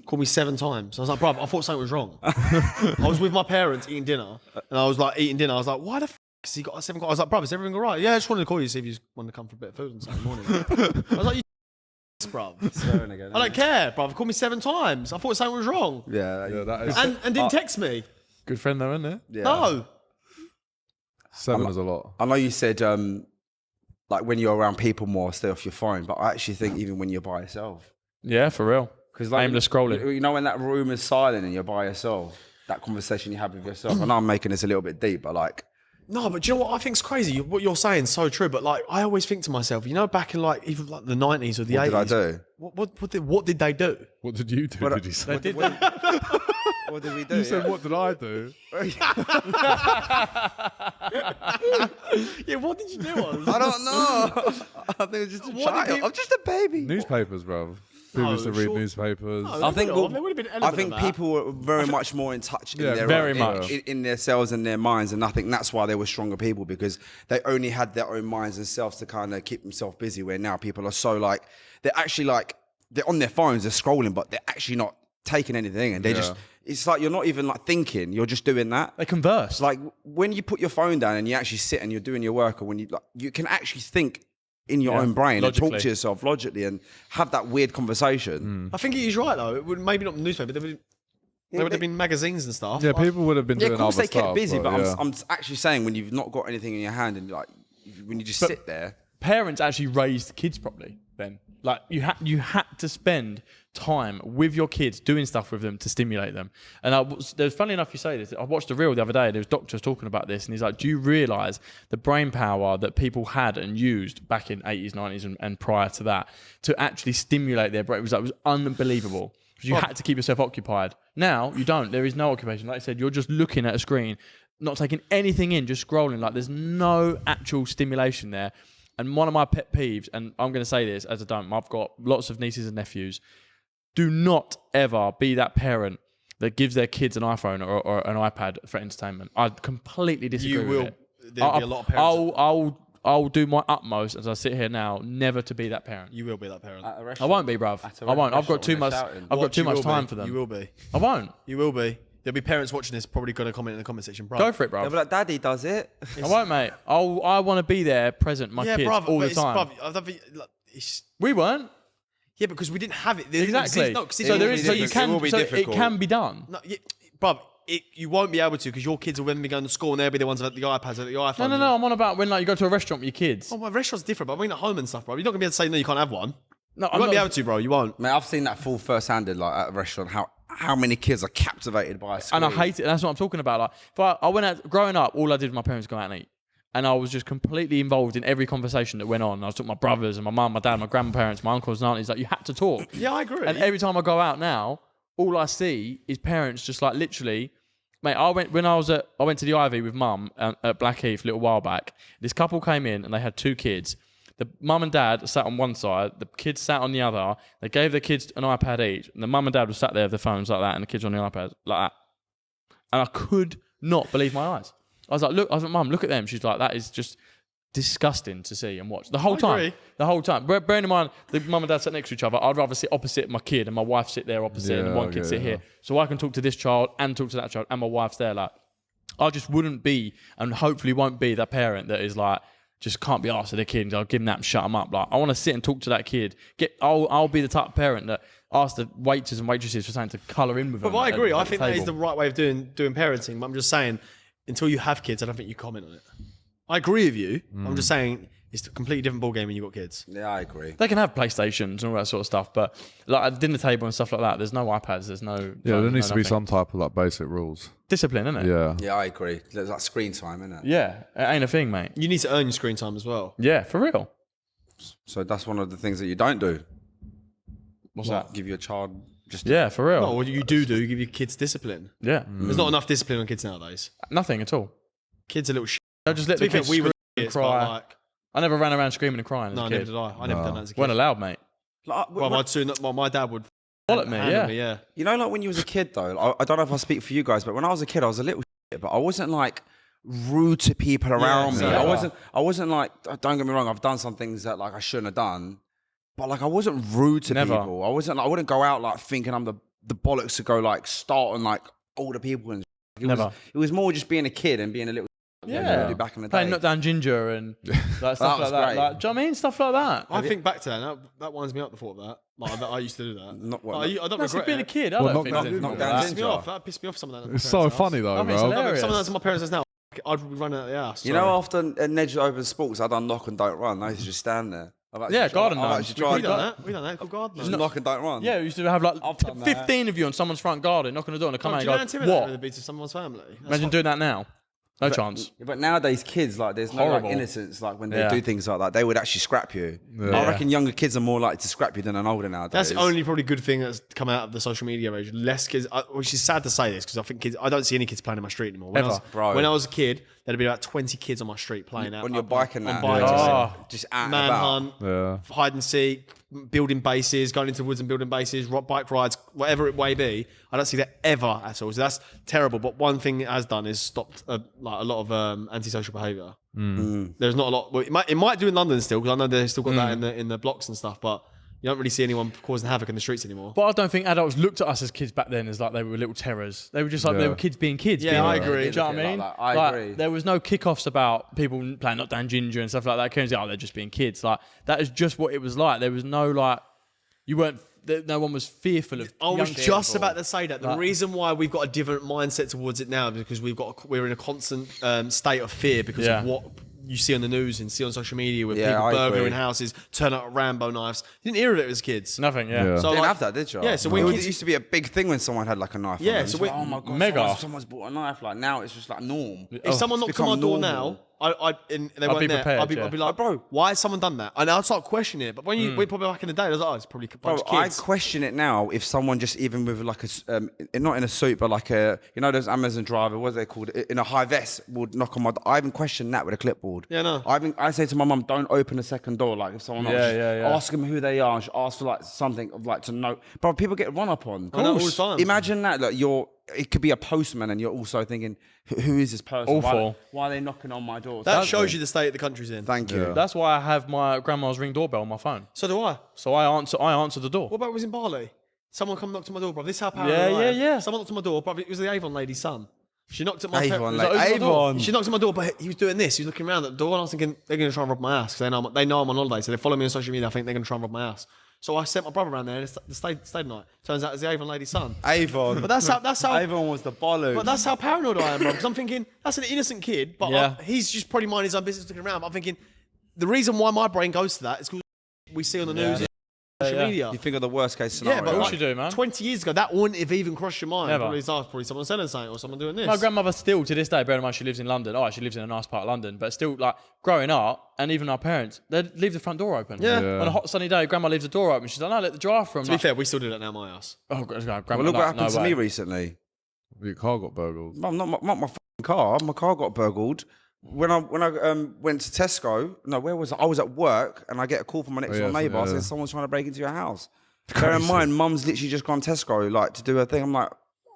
Called me 7 times. I was like, bro, I thought something was wrong. I was with my parents eating dinner, and I was like eating dinner. I was like, why the f? Has he got a 7 calls? I was like, bro, is everything all right? Yeah, I just wanted to call you to see if you just wanted to come for a bit of food on Saturday morning. I was like, you bruv. Swearing again. I don't care, bruv. Called me 7 times. I thought something was wrong. Yeah, that is And didn't text me. Good friend though, isn't it? yeah. No. 7 is a lot. I know you said like when you're around people more, stay off your phone. But I actually think even when you're by yourself, Yeah, for real. because like Aimless scrolling. you know when that room is silent and you're by yourself, that conversation you have with yourself. I know I'm making this a little bit deep, but like. No, but do you know what I think's crazy? What you're saying is so true. But like, I always think to myself, you know, back in like even like the 90s or the 80s. What did I do? What did they do? What did you do? Did you say? They did. What did we do? You said, what did I do? Yeah, what did you do? I don't know. I think it's just a child. I'm just a baby. Newspapers, bro. People used to read sure. newspapers. No, I think there would have been an I element think of that. people were very much more in touch in Yeah, their very own, much. in their selves and their minds, and I think that's why they were stronger people, because they only had their own minds and selves to kind of keep themselves busy. Where now people are so like they're actually like they're on their phones, they're scrolling, but they're actually not taking anything, and they just it's like you're not even like thinking, you're just doing that. They converse. Like when you put your phone down and you actually sit and you're doing your work, or when you like, you can actually think in your own brain and talk to yourself logically and have that weird conversation. I think he is right though. It would maybe not the newspaper. There would have been magazines and stuff. Yeah, people would have been Yeah, doing of course other they kept stuff, busy, but yeah. I'm actually saying when you've not got anything in your hand and like when you just sit there. Parents actually raised kids properly then. Like you had to spend time with your kids doing stuff with them to stimulate them. And there's funny enough you say this. I watched a reel the other day. There was doctors talking about this, and he's like, "Do you realise the brain power that people had and used back in 80s, 90s, and prior to that to actually stimulate their brain? It was unbelievable. Because you had to keep yourself occupied. Now you don't. There is no occupation. Like I said, you're just looking at a screen, not taking anything in, just scrolling. Like there's no actual stimulation there." And one of my pet peeves, and I'm going to say this as I don't, I've got lots of nieces and nephews. Do not ever be that parent that gives their kids an iPhone or an iPad for entertainment. I completely disagree with it. There'll be a lot of parents. I'll do my utmost as I sit here now, never to be that parent. You will be that parent. I won't be, bruv. I won't. I've got too much. I've got too much time for them. You will be. I won't. You will be. There'll be parents watching this probably going to comment in the comment section, bro. Go for it, bruv. They'll be like, Daddy does it. I won't, mate. I want to be there, present, my kids all the time. We weren't. Yeah, because we didn't have it. Exactly. No, So there is. So you can. be So it difficult. can be done. No, yeah, bruv, you won't be able to because your kids will then be going to school and they'll be the ones with the iPads or the iPhones. No. I'm on about when like you go to a restaurant with your kids. Oh, my restaurant's different, but I mean at home and stuff, bro. You're not going to be able to say, no, you can't have one. No, You won't be able to, bro. You won't. Man, I've seen that full first-handed, like at a restaurant, how many kids are captivated by a screen. And I hate it. That's what I'm talking about. Like, if I went out growing up, all I did with my parents was go out and eat, and I was just completely involved in every conversation that went on. I was talking to my brothers and my mum, my dad, my grandparents, my uncles and aunties. Like you had to talk. Yeah, I agree. And every time I go out now, all I see is parents just like literally. Mate, I went to the Ivy with mum at Blackheath a little while back. This couple came in and they had 2 kids. The mum and dad sat on one side, the kids sat on the other. They gave their kids an iPad each, and the mum and dad were sat there with their phones like that, and the kids on the iPad like that. And I could not believe my eyes. I was like, Mum, look at them. She's like, that is just disgusting to see and watch. The whole time. agree. The whole time. Bearing in mind, the mum and dad sat next to each other. I'd rather sit opposite my kid and my wife sit there opposite and one kid sit here. So I can talk to this child and talk to that child and my wife's there. Like, I just wouldn't be and hopefully won't be that parent that is like, just can't be asked to their kid. I'll give them that and shut them up. Like, I want to sit and talk to that kid. I'll be the type of parent that asks the waiters and waitresses for something to colour in with them. But I agree. I think that is table. the right way of doing parenting. But I'm just saying, until you have kids, I don't think you comment on it. I agree with you. I'm just saying it's a completely different ballgame when you've got kids. Yeah, I agree. They can have PlayStations and all that sort of stuff, but like at dinner table and stuff like that, there's no iPads, there's no. Yeah, there phones, needs to no be nothing. some type of like basic rules. Discipline, isn't it? Yeah. Yeah, I agree. There's like screen time, isn't it? Yeah, it ain't a thing, mate. You need to earn your screen time as well. Yeah, for real. So that's one of the things that you don't do. What's that? Give your child just Yeah, for real. No, what you do, you give your kids discipline. Yeah, There's not enough discipline on kids nowadays. nothing at all. Kids are little shit. I just let To the be fair, kids we were scream and kids, but cry. like, I never ran around screaming and crying as no, a never kid. did I. I never done that as a kid. Weren't allowed, mate. like, Well, I'd soon. Well, my dad would Bollock me, handle yeah. me. Yeah. you know, like when you was a kid though. I don't know if I speak for you guys, but when I was a kid, I was a little shit, but I wasn't like rude to people around me. so- I wasn't like. Don't get me wrong. I've done some things that like I shouldn't have done, but like I wasn't rude to Never. people. I wasn't. I wouldn't go out like thinking I'm the bollocks to go like start on like older people and. It Never. Was, it was more just being a kid and being a little. Yeah, back in the playing day. Knock Down Ginger and like stuff was like that. great. Like, do you know what I mean? Stuff like that. I think back to that winds me up the thought of that. Like, I used to do that. Not what- Like, I don't That's regret being a it. kid. I Well, don't think Knock there's anything Down- wrong Knock with Down Pissed that. me off. That pissed me off. Some of that. at my It's so parents' funny house. though, I think it's bro. hilarious. Some of that's at my parents' house now. I'd be running out of the house. You know, after Nedge open sports, I done knock and don't run. I used to just stand there. Yeah, garden I've gnomes. actually we tried done that. that. We done that. Called garden. Just knock and don't run. Yeah, we used to have like I've done that. 15 of you on someone's front garden, knocking on the door and they come Do out you know how and go, intimidating it what? would be to someone's family? That's Imagine what- doing that now. No chance. Yeah, but nowadays, kids, like, there's no like, Horrible. innocence. Like, when they Yeah. do things like that, they would actually scrap you. Yeah. I reckon younger kids are more likely to scrap you than an older nowadays. That's the only probably good thing that's come out of the social media age. Less kids, which is sad to say this because I think kids. I don't see any kids playing in my street anymore. When, Ever, bro. when I was a kid, there'd be about 20 kids on my street playing out on your up bike and on that. bikes, Yeah. Just out and about. manhunt, Yeah. hide and seek, building bases, going into the woods and building bases, bike rides, whatever it may be. I don't see that ever at all. So that's terrible. But one thing it has done is stopped like a lot of antisocial behaviour. There's not a lot. Well, it might do in London still because I know they've still got that in the blocks and stuff. But you don't really see anyone causing havoc in the streets anymore. But I don't think adults looked at us as kids back then as like they were little terrors. They were just like they Yeah. were kids being kids. Yeah, being, I agree. Do you know what I Look at it mean? like that. I Like, agree. there was no kickoffs about people playing Knock Down Ginger and stuff like that. Kids, oh, they're just being kids. Like that is just what it was like. There was no like, you weren't. No one was fearful of. I was young just people. about to say that. The reason why we've got a different mindset towards it now is because we're in a constant state of fear because Yeah. of what you see on the news and see on social media with Yeah, people I burglaring agree. houses, turn out Rambo knives. You didn't hear of it as kids. Nothing. Yeah. Yeah. So Didn't like, have that, did you? Yeah, so when it kids- used to be a big thing when someone had like a knife. Yeah, on them. so It's we- like, oh my god, Mega. someone's bought a knife. Like now, it's just like norm. if someone It's knocked on my become door normal. now, and they I'd weren't be there, prepared, I'd be yeah. like, bro, why has someone done that? And I'd start questioning it. But when we probably back in the day, I was like, oh, it's probably a bunch Bro, of I kids. question it now if someone just even with like not in a suit, but like a, you know, those Amazon driver, what are they called? In a high vest would knock on my door. I even question that with a clipboard. Yeah, no. I say to my mum, don't open the second door. Like if someone knocks, Yeah, just yeah. ask them who they are, just ask for like something of like to know. Bro, people get run up on. I know all the time. Imagine that, like it could be a postman and you're also thinking, who is this person? Awful. Why are they knocking on my door? That shows you the state the country's in. Thank you. That's why I have my grandma's Ring doorbell on my phone. So do I. So I answer the door. What about it was in Bali? Someone come knocked on my door, bro. This is how paranoid Yeah, I am. yeah. Someone knocked on my door, bro. It was the Avon lady's son. She knocked at my Avon, parents. like, Avon. She knocked at my door, but he was doing this. He was looking around at the door, and I was thinking they're going to try and rob my ass because they know I'm on holiday, so they follow me on social media. I think they're going to try and rob my ass. So I sent my brother around there and stayed the night. Turns out it's the Avon lady's son. Avon. But that's how. Avon was the bollocks. But that's how paranoid I am, bro. Because I'm thinking that's an innocent kid, but Yeah. he's just probably minding his own business, looking around. But I'm thinking the reason why my brain goes to that is because we see on the news, and social yeah. media. You think of the worst case scenario. Yeah, but Of course like, you do, man. 20 years ago, that wouldn't have even crossed your mind. Never. Probably someone selling something or someone doing this. My grandmother still, to this day, bearing in mind she lives in London. Oh, she lives in a nice part of London, but still, like growing up, and even our parents, they'd leave the front door open. Yeah. On a hot sunny day, grandma leaves the door open. She's like, no, let the drive from. to be fair, we still do that now, my house. Oh, grandma. Well, look what like, happened no to me way. recently. Your car got burgled. Not my fucking car. My car got burgled. When I went to Tesco, no, where was I? I was at work and I get a call from my next door neighbour saying someone's trying to break into your house. Bear in mind, mum's literally just gone Tesco like to do her thing. I'm like,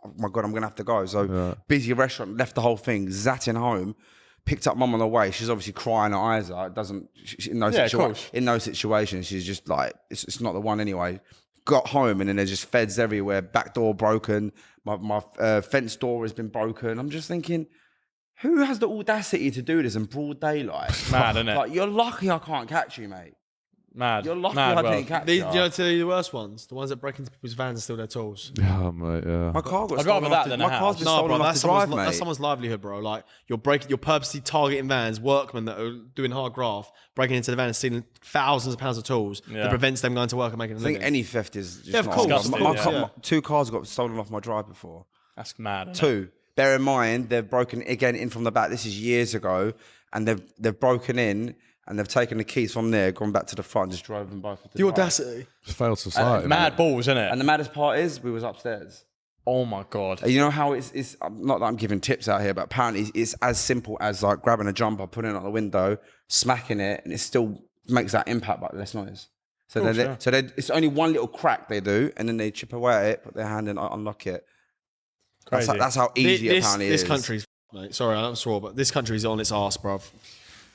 oh my god, I'm gonna have to go. So busy restaurant, left the whole thing, zatting home. Picked up mum on the way. She's obviously crying her eyes out. It doesn't in no situation. She's just like it's not the one anyway. Got home and then there's just feds everywhere. Back door broken. My fence door has been broken. I'm just thinking, who has the audacity to do this in broad daylight? Mad, innit? Like you're lucky I can't catch you, mate. Mad. You're lucky Mad I world. didn't catch You you. know, tell you the worst ones, the ones that break into people's vans and steal their tools. Yeah, mate. Yeah. My car got I'd stolen. rather that off the- than my a car's house. been No, stolen bro, off that's the drive, that's mate. someone's livelihood, bro. Like you're purposely targeting vans, workmen that are doing hard graft, breaking into the van and stealing thousands of pounds of tools Yeah. that prevents them going to work and making a I think living. any theft is just Yeah, of not course. my Disgusting, car, yeah. 2 cars got stolen off my drive before. That's mad. Innit? 2. Bear in mind, they've broken again in from the back. This is years ago, and they've broken in and they've taken the keys from there, gone back to the front, just drove them both. To The drive. audacity. Just failed society. Mad balls, isn't it? And the maddest part is, we was upstairs. Oh my god. You know how it's not that I'm giving tips out here, but apparently it's as simple as like grabbing a jumper, putting it out the window, smacking it, and it still makes that impact but less noise. So it's only one little crack they do, and then they chip away at it, put their hand in, unlock it. Crazy. That's how easy it apparently This is. country's, mate. Sorry, I'm sore, but this country's on its arse, bruv.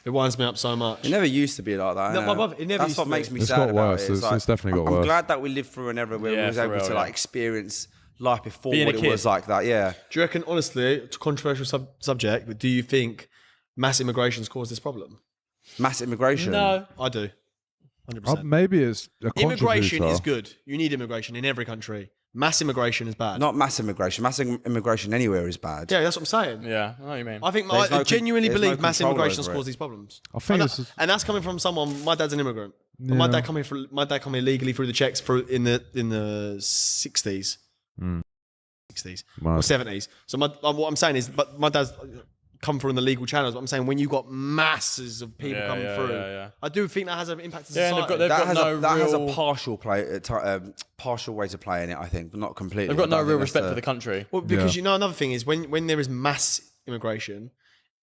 It winds me up so much. It never used to be like that. No, innit? bruv, it never That's used what to makes be. me It's sad got about worse. it. It's definitely got I'm worse. glad that we lived through an era where we Yeah, was for able real, to yeah. like experience life before Being what a it kid. was like that. Yeah. Do you reckon, honestly, it's a controversial subject, but do you think mass immigration's caused this problem? Mass immigration. No. I do. 100%. Maybe it's a Immigration contributor. is good. You need immigration in every country. Mass immigration is bad. Not mass immigration. Mass immigration anywhere is bad. Yeah, that's what I'm saying. Yeah, I know what you mean. I think There's I no genuinely there's believe no mass control immigration has over it. caused these problems. I think and, it's just- and that's coming from someone. My dad's an immigrant. But my Yeah. dad come here legally through the checks in the 60s, 60s or Mad. 70s. So what I'm saying is, but my dad's come through in the legal channels. But I'm saying when you got masses of people coming through, yeah. I do think that has an impact on Yeah, and society. they've got That has a real- partial partial way to play in it. I think, but not completely. They've got I no don't real think that's respect for the country. Well, because Yeah. you know another thing is when there is mass immigration,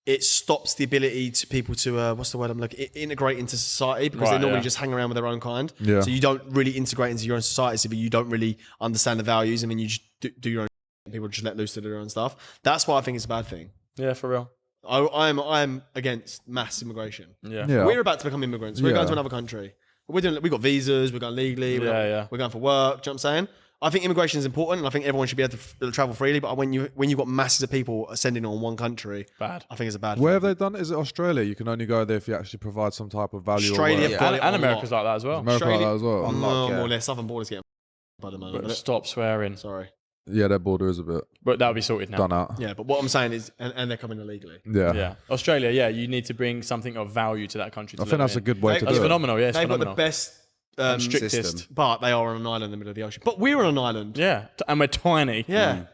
it stops the ability to people to what's the word I'm looking integrate into society because they Right, normally yeah. just hang around with their own kind. Yeah. So you don't really integrate into your own society, so you don't really understand the values, and then you just do your own. People just let loose to do their own stuff. That's why I think it's a bad thing. Yeah, for real. I'm against mass immigration. Yeah. Yeah. We're about to become immigrants. We're Yeah. going to another country. We've got visas. We're going legally. Yeah. We're going for work. Do you know what I'm saying? I think immigration is important, and I think everyone should be able to travel freely. But when you've got masses of people ascending on one country, Bad. I think it's a bad. Where have thing. they done it? Is it Australia? You can only go there if you actually provide some type of value. Australia Or have whatever. got it And on America's lock. like that as well. America like that as well. On lock, yeah. More or less. Southern border's getting by the moment. But stop swearing. Sorry. Yeah, their border is a bit But that'll be sorted now. done out. Yeah, but what I'm saying is, and they're coming illegally. Yeah. Yeah. Australia, yeah, you need to bring something of value to that country. To I think that's a good way to That's do it. phenomenal, yeah, it's They've got phenomenal. the best strictest. system. but they are on an island in the middle of the ocean. But we're on an island. Yeah, and we're tiny. Yeah.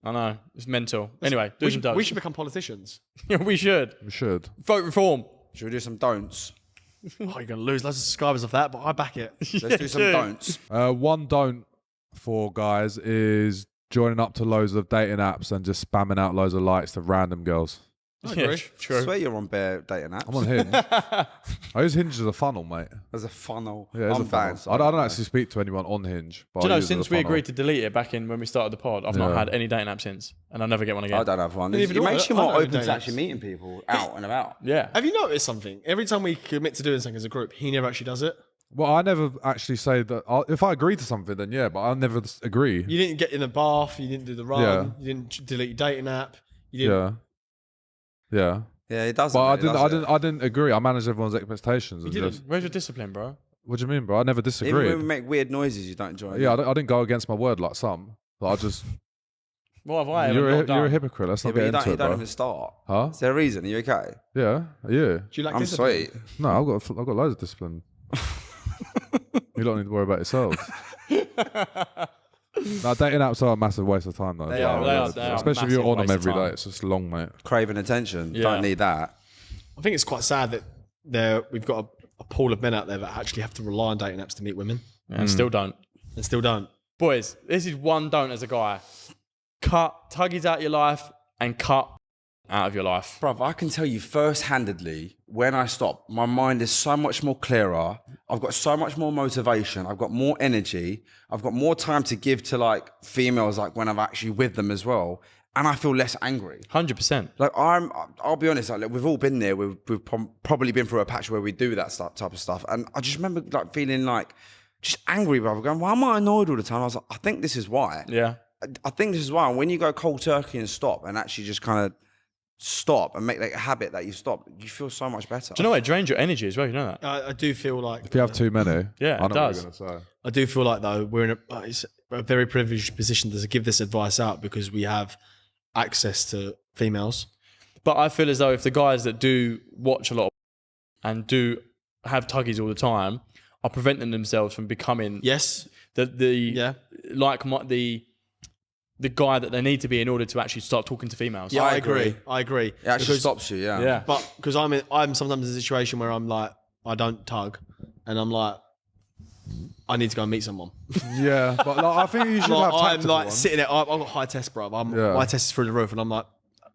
I know. It's mental. Anyway, do some don'ts. We should become politicians. Yeah, we should. We should. Vote reform. Should we do some don'ts? Oh, you're going to lose loads of subscribers off that, but I back it. Let's do some dude. don'ts. One don't for guys is joining up to loads of dating apps and just spamming out loads of likes to random girls. I Yeah, agree. I true. swear you're on bare dating apps. I'm on Hinge. I use Hinge as a funnel, mate. There's a funnel. Yeah, it's I'm a funnel. banned. I don't actually speak to anyone on Hinge. But Do you I know, use it as since a we funnel. agreed to delete it back in when we started the pod, I've not Yeah. had any dating app since. And I'll never get one again. I don't have one. Even It I- makes you I don't more have open dating to apps. actually meeting people out and about. Yeah. Have you noticed something? Every time we commit to doing something as a group, he never actually does it. Well, I never actually say that. If I agree to something, then yeah, but I never agree. You didn't get in the bath. You didn't do the run. Yeah. You didn't delete your dating app. You didn't. Yeah. Yeah. Yeah, it does. But I didn't agree. I managed everyone's expectations. And didn't? just, Where's your discipline, bro? what do you mean, bro? I never Even disagreed. when we make weird noises, you don't enjoy. Yeah, I didn't go against my word like some. But I just What have I ever you're not a done? hypocrite. Let's Yeah, not but get you don't, into you it, don't bro. even start. Huh? Is there a reason? Are you okay? Yeah. Yeah. Do you like I'm discipline? sweet. No, I've got loads of discipline. You don't need to worry about yourselves. No, dating apps are a massive waste of time, though. They are, they are a Especially if you're massive on them waste of every day. time. It's just long, mate. Craving attention. Yeah. Don't need that. I think it's quite sad that we've got a pool of men out there that actually have to rely on dating apps to meet women And still don't. and still don't. Boys, this is one don't as a guy. Cut tuggies out your life and cut out of your life. Bruv, I can tell you first-handedly, when I stop, my mind is so much more clearer. I've got so much more motivation. I've got more energy. I've got more time to give to like females, like when I'm actually with them as well. And I feel less angry. 100%. Like I'll be honest, like we've all been there. We've probably been through a patch where we do that type of stuff. And I just remember like feeling like just angry, brother, going, why am I annoyed all the time? I was like, I think this is why. Yeah. I think this is why. When you go cold turkey and stop and actually just kind of stop and make like a habit that you stop, you feel so much better. Do you know what? It drains your energy as well. You know that? I do feel like If you have too many, Yeah, I it know does. what you're going to say. I do feel like though we're in it's a very privileged position to give this advice out because we have access to females. But I feel as though if the guys that do watch a lot and do have tuggies all the time are preventing themselves from becoming Yes. the Yeah. the guy that they need to be in order to actually start talking to females. Yeah, I I agree. agree. I agree. It actually Because- stops you, yeah. Yeah. But because I'm sometimes in a situation where I'm like, I don't tug, and I'm like, I need to go and meet someone. Yeah, but like, I think you should Like, have I'm tactical like ones. sitting there. I've got high test, bro. Yeah. My test is through the roof, and I'm like,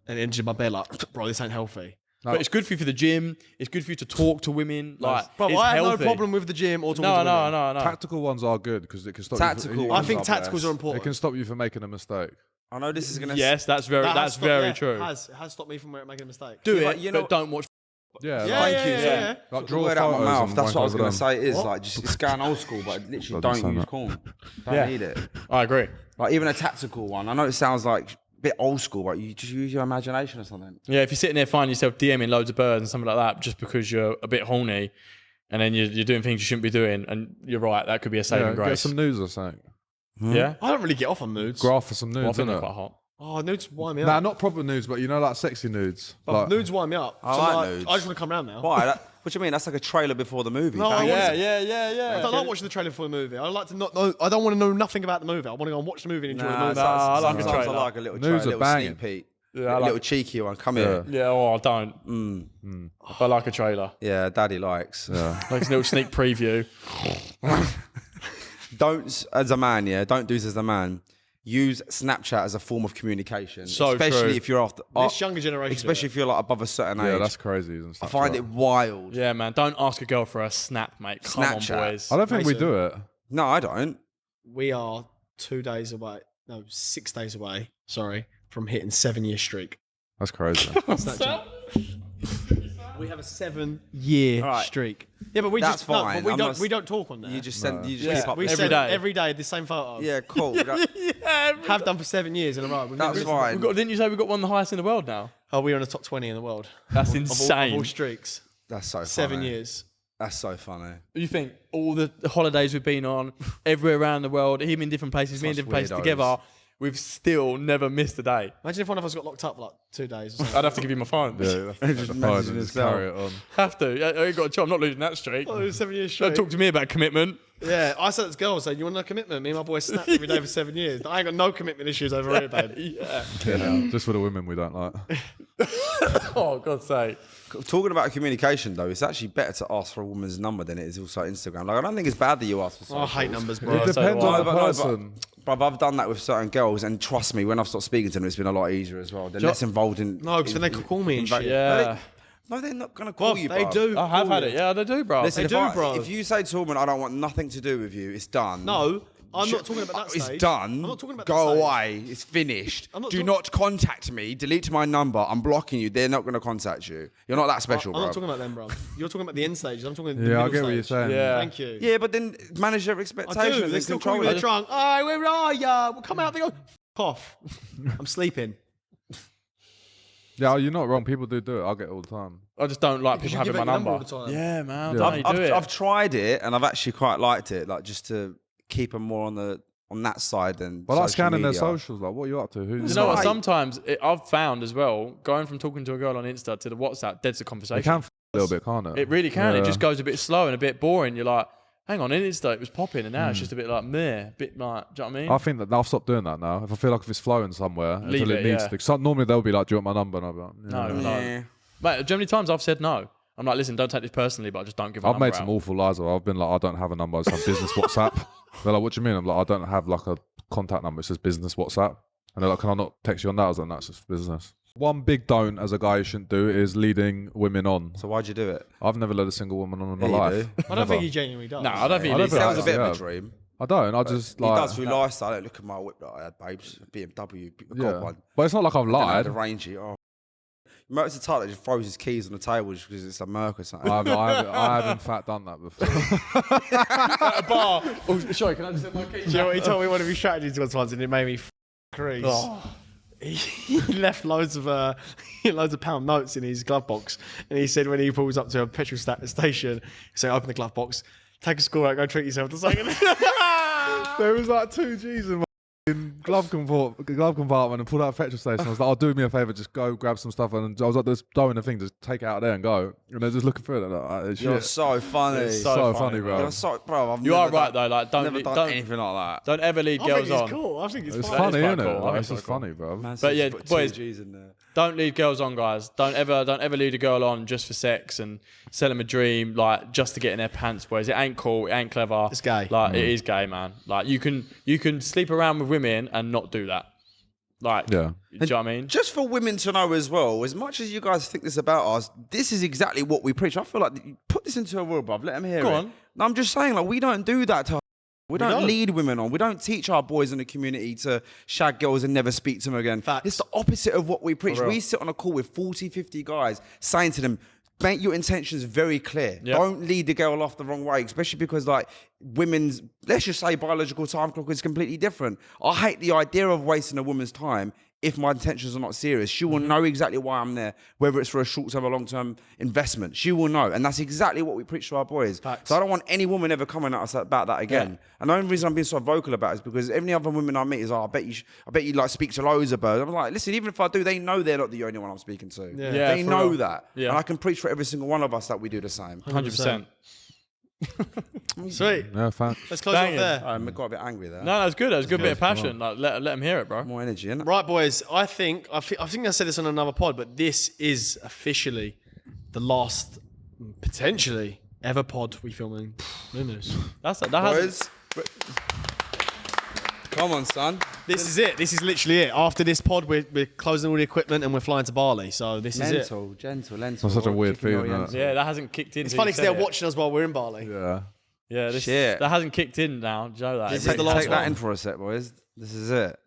and into my bed, like, bro, this ain't healthy. But it's good for you for the gym. It's good for you to talk to women. Like, Bro, it's I have healthy. no problem with the gym or talking No, to women. no. Tactical ones are good because it can stop Tactical you. I ones think are tacticals best. are It important. can stop you from making a mistake. I know this is gonna. Yes, that's very That has that's stopped- very yeah, true. It has stopped me from making a mistake. Do Yeah, it, but you but know- don't watch. Yeah, Yeah, like, yeah, yeah, yeah. like Draw draw it out my photos mouth. and That's wank what I was over gonna them. say. Is What? like just it's going old school, but literally Don't be don't saying use that. corn. Don't Yeah. need it. I agree. Like even a tactical one. I know it sounds like bit old school, right? You just use your imagination or something. Yeah, if you're sitting there finding yourself DMing loads of birds and something like that just because you're a bit horny and then you're doing things you shouldn't be doing, and you're right, that could be a saving Get grace. some nudes or something. Yeah? I don't really get off on nudes. Graph for some Well, I nudes, think they're innit? quite hot. Oh, nudes wind me Nah, up. not proper nudes, but you know, like sexy nudes. But Like, nudes wind me up. I So like I'm nudes. I just want to come round now. Why? What do you mean? That's like a trailer before the movie. No, Bang. Yeah. I don't like watching the trailer for the movie. I like to not know. I don't want to know nothing about the movie. I want to go and watch the movie and enjoy the movie. I like a sometimes trailer. I like a little Nudes trailer, are little banging. sneak peek. Yeah, A little cheeky one. Come here. Yeah, I don't. I like a trailer. Yeah, daddy likes. Like a little sneak preview. Don't, as a man, don't do this as a man. Use Snapchat as a form of communication. So especially true. if you're after. This younger generation. Especially if you're like above a certain age. yeah, that's crazy. And I stuff find like it wild. Yeah, man. Don't ask a girl for a snap, mate. Come Snapchat. on, boys. I don't think we Mason. do it. No, I don't. We are 2 days away. No, 6 days away. Sorry, from hitting 7-year streak. That's crazy. We have a 7-year Alright. streak. Yeah, but we That's just no, fine. but I'm not- we don't talk on there. You just send. You just Yeah. keep up. we every send day. every day the same photo. Yeah, cool. Have done for 7 years in a row. We've That's never- fine. Didn't you say we've got one of the highest in the world now? Oh, we're on the top 20 in the world. That's Of insane. all streaks. That's so funny. 7 years. That's so funny. You think all the holidays we've been on, everywhere around the world, him in different places, me in Such different places weirdos. together, we've still never missed a day. Imagine if one of us got locked up for like 2 days or something. I'd have to give you my phone. Yeah, Just imagine just yourself. carry it on. Have to. I ain't got a job. I'm not losing that streak. Oh, it was 7 years Don't straight. talk to me about commitment. Yeah, I said to this girl, saying, "You want no commitment?" Me and my boy snapped every day for 7 years. I ain't got no commitment issues over here, babe. Yeah. Yeah, just for the women we don't like. Oh, God's sake. Talking about communication though, it's actually better to ask for a woman's number than it is also Instagram. Like I don't think it's bad that you ask for. Oh, I socials. hate numbers, Yeah, bro. It so depends do I. on the But no, person. Bruv, I've done that with certain girls, and trust me, when I've stopped speaking to them, it's been a lot easier as well. They're less involved in. No, because then they call me and shit. Yeah. No, they're not gonna call Well, you. they bruv. do. I have call had you. it. Yeah, they do, bro. Listen, They if do, I- bro. If you say to a woman, "I don't want nothing to do with you," it's done. No, I'm not talking about that stage. It's done. I'm not talking about Go that stage. away. It's finished. I'm not Do talk- not contact me. Delete my number. I'm blocking you. They're not going to contact you. You're not that special, I'm bro. not talking about them, bro. You're talking about the end stage. I'm talking the Yeah, I middle get what you're stage. saying. Yeah. Thank you. Yeah, but then manage their I expectations do. They and still call control me when it. they're drunk. Oh, where are ya? Well, come out. They go, cough. I'm sleeping. Yeah, you're not wrong. People do it. I get it all the time. I just don't like Because people you having give my out your number. number all the time. Yeah, man. Yeah. Don't you do it. I've tried it and I've actually quite liked it, like just to keep them more on that side than. But like social scanning their media. socials, like what are you up to? Who's You know what? Right. Sometimes I've found as well, going from talking to a girl on Insta to the WhatsApp, dead's a conversation. It can a little bit, can't it? It really can. Yeah. It just goes a bit slow and a bit boring. You're like, hang on, in Insta it was popping, and now it's just a bit like meh, a bit like, do you know what I mean? I think that I've stopped doing that now. If I feel like if it's flowing somewhere Leave until it it, needs yeah. to. So normally they'll be like, "Do you want my number?" And I'll be like, No, yeah. no. Yeah. Mate, do you know how many times I've said no? I'm like, listen, don't take this personally, but I just don't give a I've number made some out. awful lies. I've been like, I don't have a number. I just have business WhatsApp. They're like, what do you mean? I'm like, I don't have like a contact number. It's just business WhatsApp. And they're like, can I not text you on that? I was like, no, it's just business. One big don't as a guy you shouldn't do is leading women on. So why'd you do it? I've never led a single woman on in my Yeah, you life. do. I don't think he genuinely does. No, I don't think I he don't needs think to. Sounds a bit of yeah. a dream. I don't. I just He like. does through lifestyle. Like, look at my whip that I had, babes. BMW. I got Yeah. one. But it's not like I've Then I had lied. a Rangy. Oh. Mert's the type that just throws his keys on the table just because it's a Merc or something. I have in fact done that before. At a bar. Oh, sorry, can I just have my keys? Do you know what he told me one of his strategies once, and it made me crease. Oh. He left loads of pound notes in his glove box, and he said when he pulls up to a petrol station, he said, "Open the glove box, take a score out, go treat yourself to something." There was like 2 G's in my glove compartment and pulled out a petrol station. I was like, "Oh, do me a favour, just go grab some stuff." And I was like, "Just throwing the thing, just take it out there and go." And they're just looking through it. Like, You're shit. so funny. It's so funny, funny, bro. You're so, bro. I've You never are right done- though. Like, don't Never done don't anything like that. don't ever lead I girls think on. it's cool. I think it's It's fun. funny, quite isn't it? cool. I think Like, it's it's just quite funny, bro. Man But says yeah, put boys- 2 Gs in there. Don't lead girls on, guys. Don't ever lead a girl on just for sex and sell them a dream, like just to get in their pants, boys. It ain't cool. It ain't clever. It's gay. Like it is gay, man. Like you can sleep around with women and not do that. Like, Yeah. do you know what I mean? Just for women to know as well, as much as you guys think this about us, this is exactly what we preach. I feel like put this into a world, bruv. Let them hear Go it. on. No, I'm just saying, like, we don't do that to. We don't lead women on. We don't teach our boys in the community to shag girls and never speak to them again. Facts. It's the opposite of what we preach. real. We sit on a call with 40, 50 guys saying to them, make your intentions very clear. Yep. Don't lead the girl off the wrong way, especially because, like, women's, let's just say biological time clock is completely different. I hate the idea of wasting a woman's time if my intentions are not serious. She will know exactly why I'm there, whether it's for a short-term or long-term investment. She will know. And that's exactly what we preach to our boys. Facts. So I don't want any woman ever coming at us about that again. Yeah. And the only reason I'm being so vocal about it is because any other women I meet is, I bet you like speak to loads of birds. I'm like, listen, even if I do, they know they're not the only one I'm speaking to. Yeah, They for know real. that. Yeah. And I can preach for every single one of us that we do the same. 100%. Sweet. Yeah, thanks. Let's close it off Banging. there. I got a bit angry there. No, that's good. That's a good bit of passion. Like, let them hear it, bro. More energy, innit? Right, boys. I think I said this on another pod, but this is officially the last, potentially, ever pod we film in Moomoo's. That has Boys, come on, son. This is it. This is literally it. After this pod, we're closing all the equipment and we're flying to Bali. So this is it. Gentle. That's such a weird feeling, isn't it? yeah, that hasn't kicked in. It's till funny you because they're said it. watching us while we're in Bali. Yeah. Yeah, Shit. that hasn't kicked in now. Joe, that. This is the last Take that one. in for a sec, boys. This is it.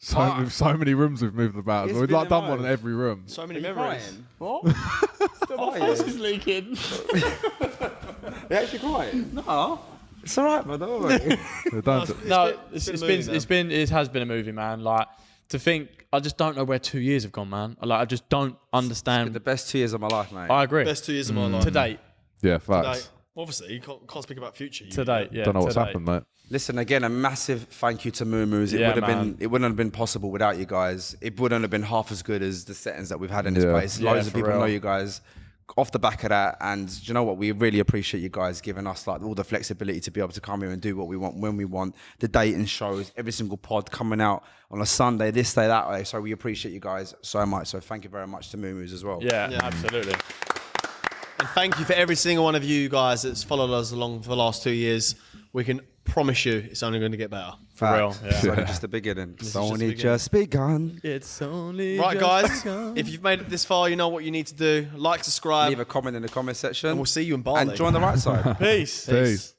So many rooms we've moved about. It's We've been like done emotional. one in every room. So many memories. What? My voice is leaking. You're actually crying? No. It's all right, man. Don't worry. We're done. No, it's been it has been a movie, man. Like, to think, I just don't know where 2 years have gone, man. Like, I just don't understand. The best 2 years of my life, mate. I agree. Best 2 years of my life. To date. Yeah, Like, facts. obviously, you can't speak about future. To date, yeah. Don't know what's to date. happened, mate. Listen, again, a massive thank you to Moomoo's. Yeah, It wouldn't have been possible without you guys. It wouldn't have been half as good as the settings that we've had in this Yeah. place. Yeah, Loads of for people real. know you guys off the back of that. And do you know what? We really appreciate you guys giving us like all the flexibility to be able to come here and do what we want when we want. The dating shows, every single pod coming out on a Sunday, this day, that way. So we appreciate you guys so much. So thank you very much to Moomoo's as well. Yeah, absolutely. And thank you for every single one of you guys that's followed us along for the last 2 years. We can promise you it's only going to get better. For real, yeah. It's only just the beginning. It's just only the just begun. It's only Right, just guys. begun. If you've made it this far, you know what you need to do. Like, subscribe, Leave a comment in the comment section. and we'll see you in Bali. And join the right side. Peace. Peace.